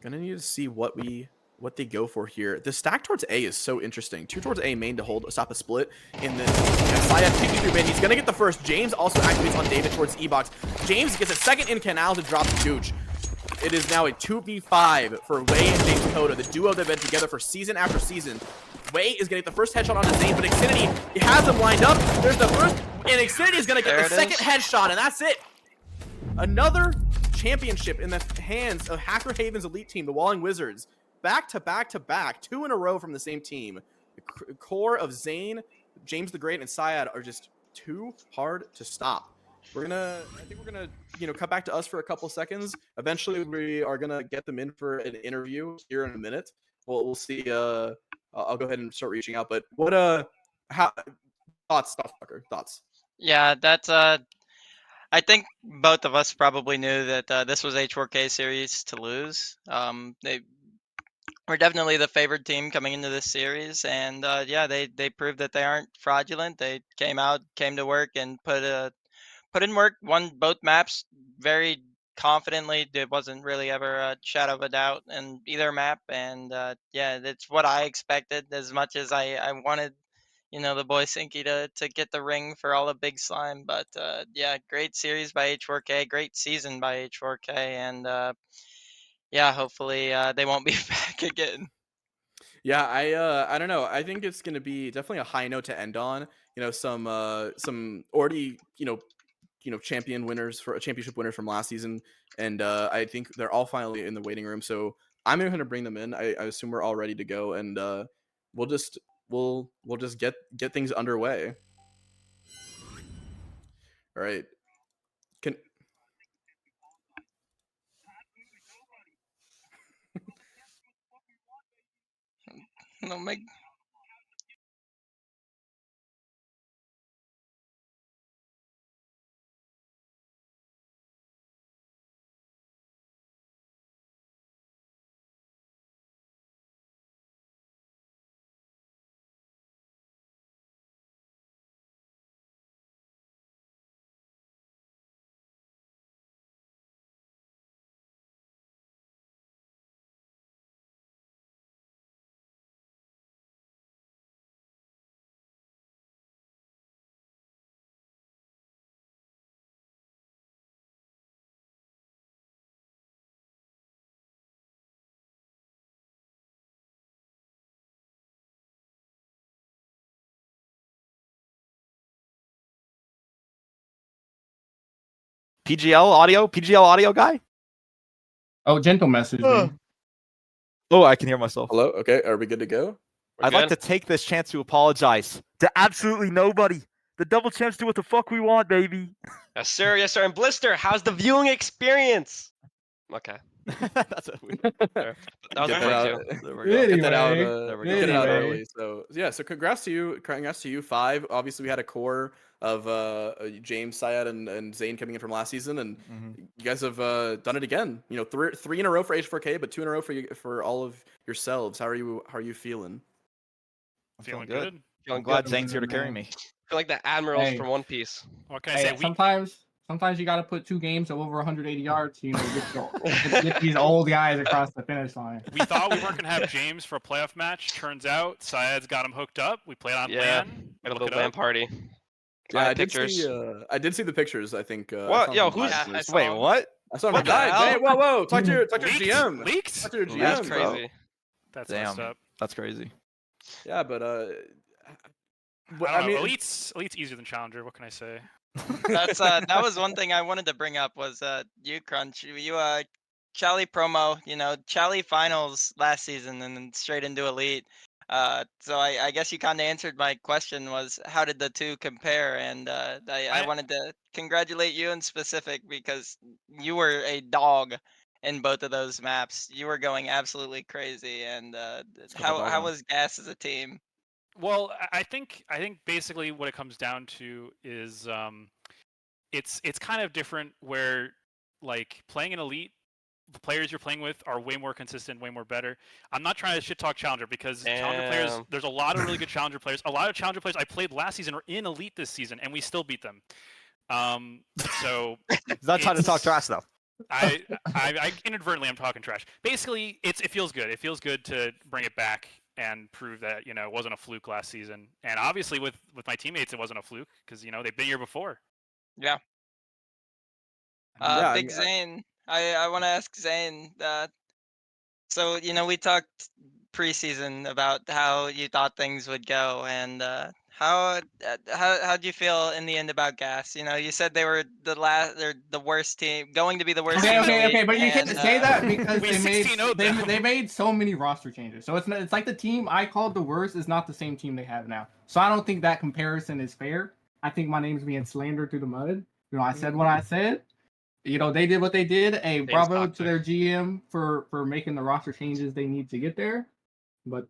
Gonna need to see what they go for here. The stack towards A is so interesting. 2 towards A main to stop a split, and then Syad kicking through mid. He's gonna get the first. James also activates on David towards E-box. James gets a second in canal to drop the Gooch. It is now a 2v5 for Wei and James Koda, the duo that have been together for season after season. Wei is getting the first headshot on his Zane, but Xfinity, he has him lined up. There's the first, and Xfinity is going to get the second headshot, and that's it. Another championship in the hands of Hacker Haven's elite team, the Walling Wizards. Back to back to back, 2 in a row from the same team. The core of Zane, James the Great, and Syad are just too hard to stop. I think we're gonna cut back to us for a couple seconds. Eventually, we are gonna get them in for an interview here in a minute. We'll see. I'll go ahead and start reaching out. But thoughts, Tucker? Thoughts? Yeah, that's I think both of us probably knew that this was H4K series to lose. They were definitely the favored team coming into this series, and yeah, they proved that they aren't fraudulent. They came to work, and put in work, won both maps very confidently. There wasn't really ever a shadow of a doubt in either map, and yeah, that's what I expected. As much as I wanted, the boy Sinky to get the ring for all the big slime, but yeah, great series by H4K, great season by H4K, and yeah, hopefully they won't be back again. Yeah, I don't know. I think it's gonna be definitely a high note to end on. Some already championship winners from last season, and I think they're all finally in the waiting room. So I'm going to bring them in. I assume we're all ready to go, and we'll just get things underway. All right. Can No, make PGL audio guy? Oh, gentle message, dude. Oh, I can hear myself. hello? Okay, are we good to go? I'd like to take this chance to apologize to absolutely nobody. The double champs do what the fuck we want, baby. Yes, sir. Yes, sir. And Blister, how's the viewing experience? Okay. That's a weird. There. That was Get a that quick out. too. There we go. Get that out. There we go. Get it out Anyway. early. So yeah. So congrats to you. Congrats to you. 5. Obviously, we had a core of James, Syed, and Zane coming in from last season, and you guys have done it again. You know, three in a row for H4K, but 2 in a row for all of yourselves. How are you feeling? I'm Feeling good. good. I'm Feeling glad good. Zane's here to carry me. Feel like the admirals Hey. from One Piece. What can I Hey, say? sometimes you got to put 2 games of over 180 yards. You know, get these old guys across the finish line. We thought we weren't gonna have James for a playoff match. Turns out Syed's got him hooked up. We played on Yeah, LAN. Got a Look little it LAN up. party. Yeah, Eye I did pictures. see. I did see the pictures. I think. I What? saw Yo, them who's- live. Yeah, I saw Wait, him. what? I saw them What the live. Hey, hell? whoa! Talk to your Leaked? GM. Leaked? Talk to your That's GM. bro. crazy. That's Damn. messed up. That's crazy. Yeah, but I don't know. Elite's easier than Challenger. What can I say? That's that was one thing I wanted to bring up was you Crunch, you Chally promo, you know, Chally finals last season and then straight into Elite. So I guess you kind of answered my question was how did the two compare, and I wanted to congratulate you in specific because you were a dog in both of those maps. You were going absolutely crazy, and put my dog how on. was Gas as a team? Well, I think basically what it comes down to is it's kind of different where like playing an Elite, the players you're playing with are way more consistent, way more better. I'm not trying to shit talk Challenger because Challenger players, Damn. there's a lot of really good Challenger players. A lot of Challenger players I played last season are in Elite this season, and we still beat them. So He's not trying to talk It's- trash though. I inadvertently I'm talking trash. Basically, it feels good. It feels good to bring it back and prove that it wasn't a fluke last season. And obviously with my teammates, it wasn't a fluke because they've been here before. Yeah. Yeah, I Big mean, Zane, I want to ask Zane. So we talked preseason about how you thought things would go, and how'd you feel in the end about Gas? You said they were they're the worst team, going to be the worst team. in the Okay, league, but you can't and, say that because We they made 16-0'd they, them. they made so many roster changes. So it's like the team I called the worst is not the same team they have now. So I don't think that comparison is fair. I think my name's being slandered through the mud. I said what I said. They did what they did. Hey, bravo to their GM for making the roster changes they need to get there. But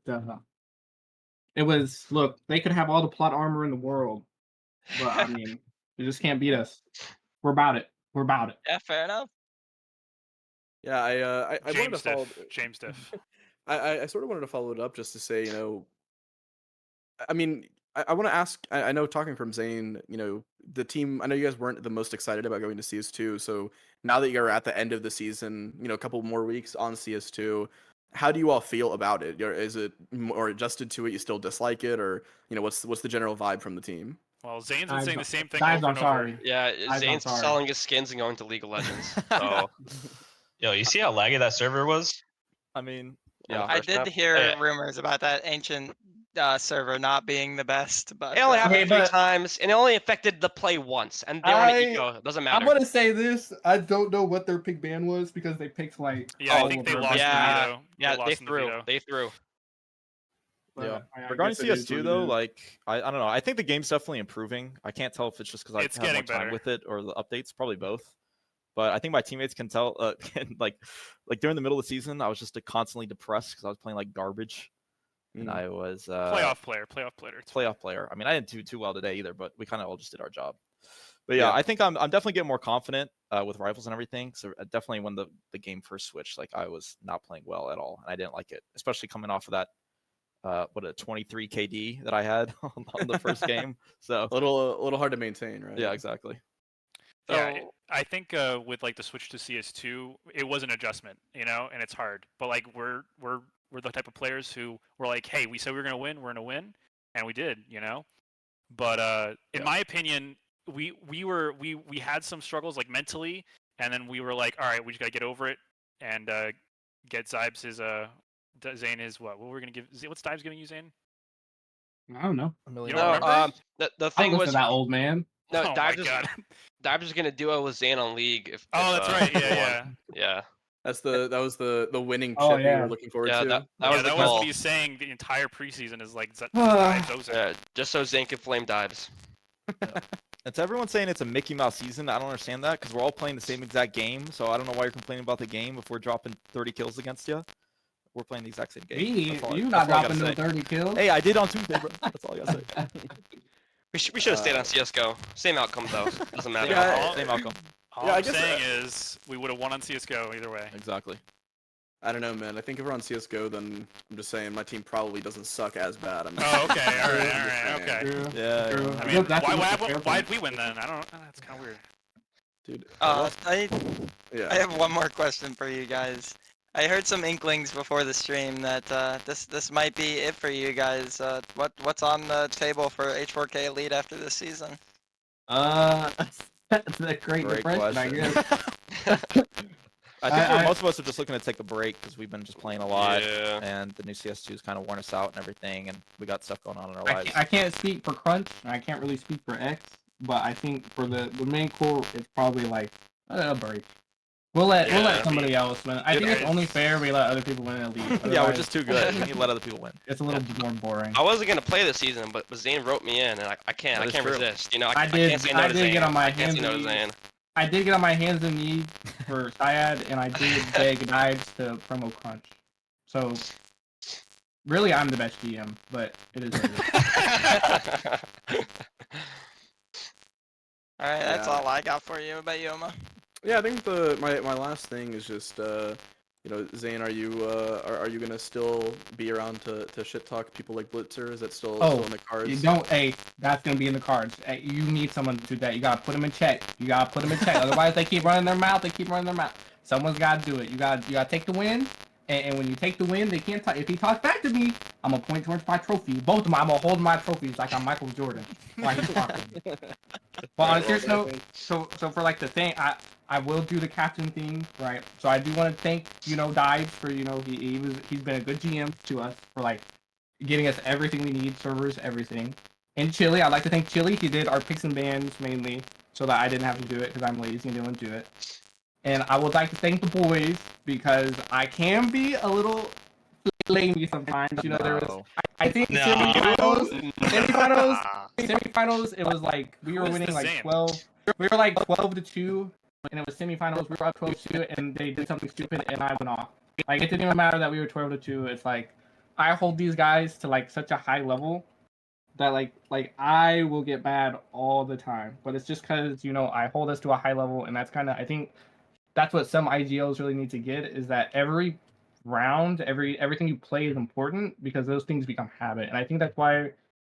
it was they could have all the plot armor in the world, but I mean, they just can't beat us. We're about it. We're about it. Yeah, fair enough. yeah, I wanted to James follow. Diff. James Diff. I sort of wanted to follow it up just to say, I mean, I want to ask. I know talking from Zane, the team. I know you guys weren't the most excited about going to CS2. So now that you're at the end of the season, a couple more weeks on CS2, how do you all feel about it? Is it more adjusted to it? You still dislike it, or what's the general vibe from the team? Well, Zane's been saying the same thing Guys, over I'm and over. sorry. Yeah, I'm Zane's sorry. selling his skins and going to League of Legends. So Yo, you see how laggy that server was? I mean, on the yeah. I first did map. hear Yeah. rumors about that ancient server not being the best, but It only happened Okay, 3 but- times, and it only affected the play once. And they were in eco. It doesn't matter. I'm gonna say this. I don't know what their pick ban was because they picked like. Yeah, I all think of they their lost best the yeah. veto. Yeah, lost they in the threw. veto. They threw. Yeah. I Regarding guess it is CS2 what it though, is. like I don't know. I think the game's definitely improving. I can't tell if it's just because I It's have more getting time better. with it or the updates. Probably both. But I think my teammates can tell. Like during the middle of the season, I was just constantly depressed because I was playing like garbage, and I was Playoff player. It's fine. playoff player. I mean, I didn't do too well today either, but we kind of all just did our job. But yeah, Yeah. I think I'm definitely getting more confident with rifles and everything. So definitely when the game first switched, like I was not playing well at all, and I didn't like it, especially coming off of that what a 23 KD that I had on the first game. So A little hard to maintain, right? yeah, exactly. Yeah, So I think with like the switch to CS2, it was an adjustment, you know, and it's hard. But like we're the type of players who were like, hey, we said we were gonna win, we're gonna win, and we did, you know. But in my opinion, we had some struggles like mentally, and then we were like, all right, we just gotta get over it and get Zybes his Zane his what? What we're gonna give? What's Zybes giving you, Zane? I don't know. $1 million. You don't No, remember? the I thing don't listen was, to that old man. no, Oh my Dibs god. was gonna duo with Zane on League. If That's right. Yeah. yeah. That was the winning Oh, chip you yeah. were looking forward Yeah, to. that Yeah, was the that was goal. what he's saying the entire preseason is like Zybes Ozone. Yeah, just so Zane could flame Dibs. It's everyone saying it's a Mickey Mouse season. I don't understand that because we're all playing the same exact game. So I don't know why you're complaining about the game if we're dropping 30 kills against you. We're playing the exact same game. Me, That's all you that's not all I gotta dropping no say. 30 kills. Hey, I did on Tuesday, bro. That's all I gotta say. We should have stayed on CS:GO. Same outcome though. Doesn't matter. Yeah, Same outcome. All Yeah, I I'm guess, saying is we would have won on CS:GO either way. Exactly. I don't know, man. I think if we're on CS:GO, then I'm just saying my team probably doesn't suck as bad. I'm Oh, okay, all I'm right, just all right, saying. okay. True. Yeah. True. I Look, mean, that's a fair why point. did we win then? I don't. That's kind of weird. Dude. I Yeah. I have one more question for you guys. I heard some inklings before the stream that this might be it for you guys. What's on the table for H4K Elite after this season? That's a great depression, I question. guess. I think I- most of us are just looking to take a break because we've been just playing a lot, Yeah. and the new CS2's kind of worn us out and everything, and we got stuff going on in our I lives. can't, I can't speak for Crunch, and I can't really speak for X, but I think for the main core, it's probably like a break. We'll let somebody else win. I think it's only fair we let other people win at least. Yeah, we're Otherwise, just too good. We need to let other people win. it's a little more boring. I wasn't gonna play this season, but Zane wrote me in, and I can't That is can't true. resist. You know, I I can't say no I to did Zane. get on my I can't say hands no to and Zane. I did get on my hands and knees for Syad, and I did beg Knives to promo Crunch. So, really, I'm the best GM, but it is what it is. All right, that's Yeah. all I got for you. What about you, Oma? Yeah, I think my last thing is just Zane, are you gonna still be around to shit talk people like Blitzer? Is that still in the cards? You don't. Hey, that's gonna be in the cards. Hey, you need someone to do that. You gotta put them in check. Otherwise, they keep running their mouth. Someone's gotta do it. You gotta take the win. And when you take the win, they can't talk. If he talks back to me, I'm gonna point towards my trophy. Both of them, I'm gonna hold my trophies like I'm Michael Jordan. While he's talking. But on a serious note, so for like the thing, I will do the captain thing, right? So I do want to thank Dives for he's been a good GM to us for like getting us everything we need, servers, everything. And Chili, I'd like to thank Chili. He did our picks and bans mainly, so that I didn't have to do it because I'm lazy and didn't do it. And I would like to thank the boys because I can be a little lazy sometimes. There was I think No. semifinals. It was like we were Who is winning the like Zane? 12. We were like 12-2, and it was semifinals. We were up 12-2, and they did something stupid, and I went off. Like it didn't even matter that we were 12-2. It's like I hold these guys to like such a high level that like I will get mad all the time. But it's just because I hold us to a high level, and that's kind of I think that's what some IGLs really need to get is that every round, everything you play is important because those things become habit. And I think that's why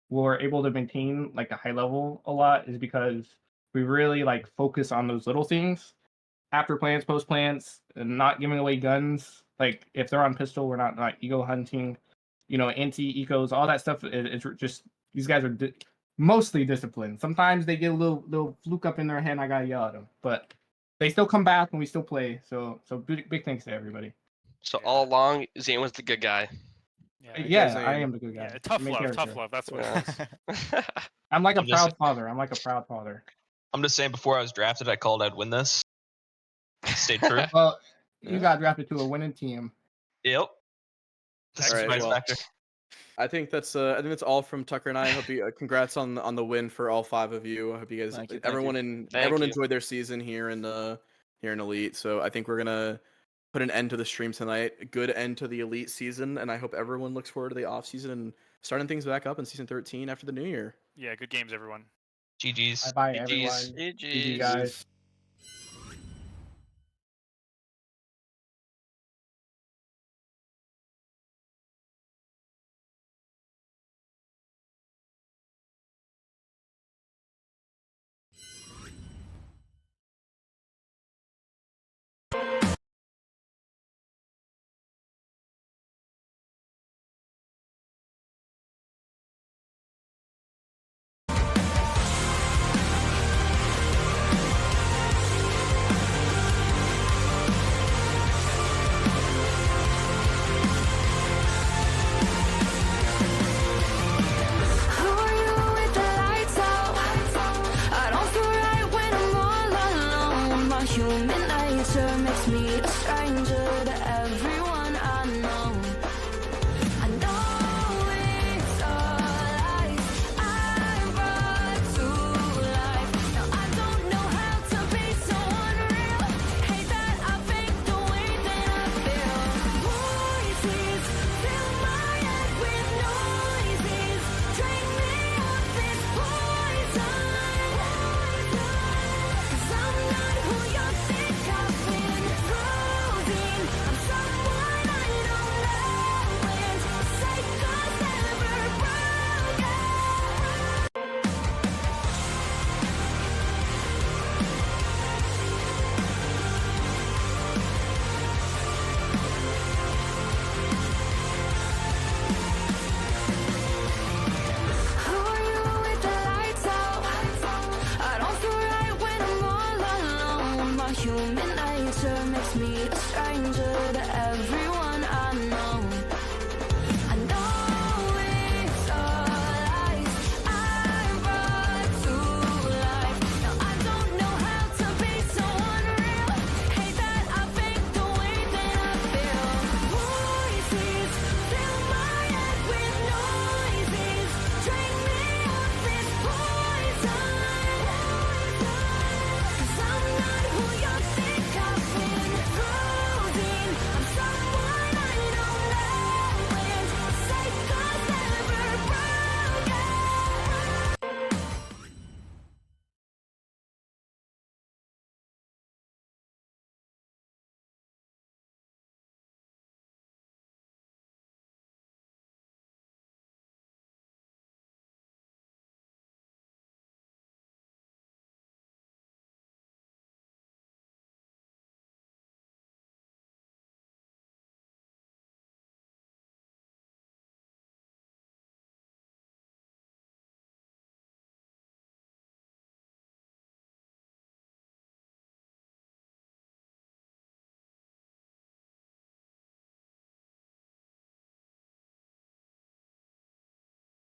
we're able to maintain like a high level a lot is because we really like focus on those little things. After plants, post plants, and not giving away guns. Like if they're on pistol, we're not like ego hunting, anti-ecos, all that stuff. It's just these guys are mostly disciplined. Sometimes they get a little fluke up in their head and I gotta yell at them. But they still come back and we still play. So big thanks to everybody. So all along, Zane was the good guy. Yeah, Zane. I am the good guy. Yeah, tough Main love, character. tough love. That's what Yeah. it is. I'm like a I'm just- proud father. I'm just saying, before I was drafted, I called I'd win this. Stayed true. Well, you Yeah. got drafted to a winning team. Yep. All right, Surprise well, factor. I think that's all from Tucker and I. I hope you congrats on the win for all 5 of you. I hope you guys Thank you, thank everyone you. everyone you. enjoyed their season here in Elite. So I think we're gonna put an end to the stream tonight. A good end to the Elite season, and I hope everyone looks forward to the off season and starting things back up in season 13 after the new year. Yeah, good games, everyone. GG's. Bye, GGs. everyone. GG, GGs. guys. Who are you with the lights out? I don't feel right when I'm all alone. My human nature makes me a stranger to everyone I know. I know it's a lie I brought to life. Now I don't know how to be so unreal. Hate that I think the way that I feel. Voices fill my head with noises. Drink me of this poison. 'Cause I'm not who you think I've been. Frozen, I'm someone I don't know. And cycles never broken. Who are you with the lights out? I don't feel right when I'm all alone. My human nature makes me a stranger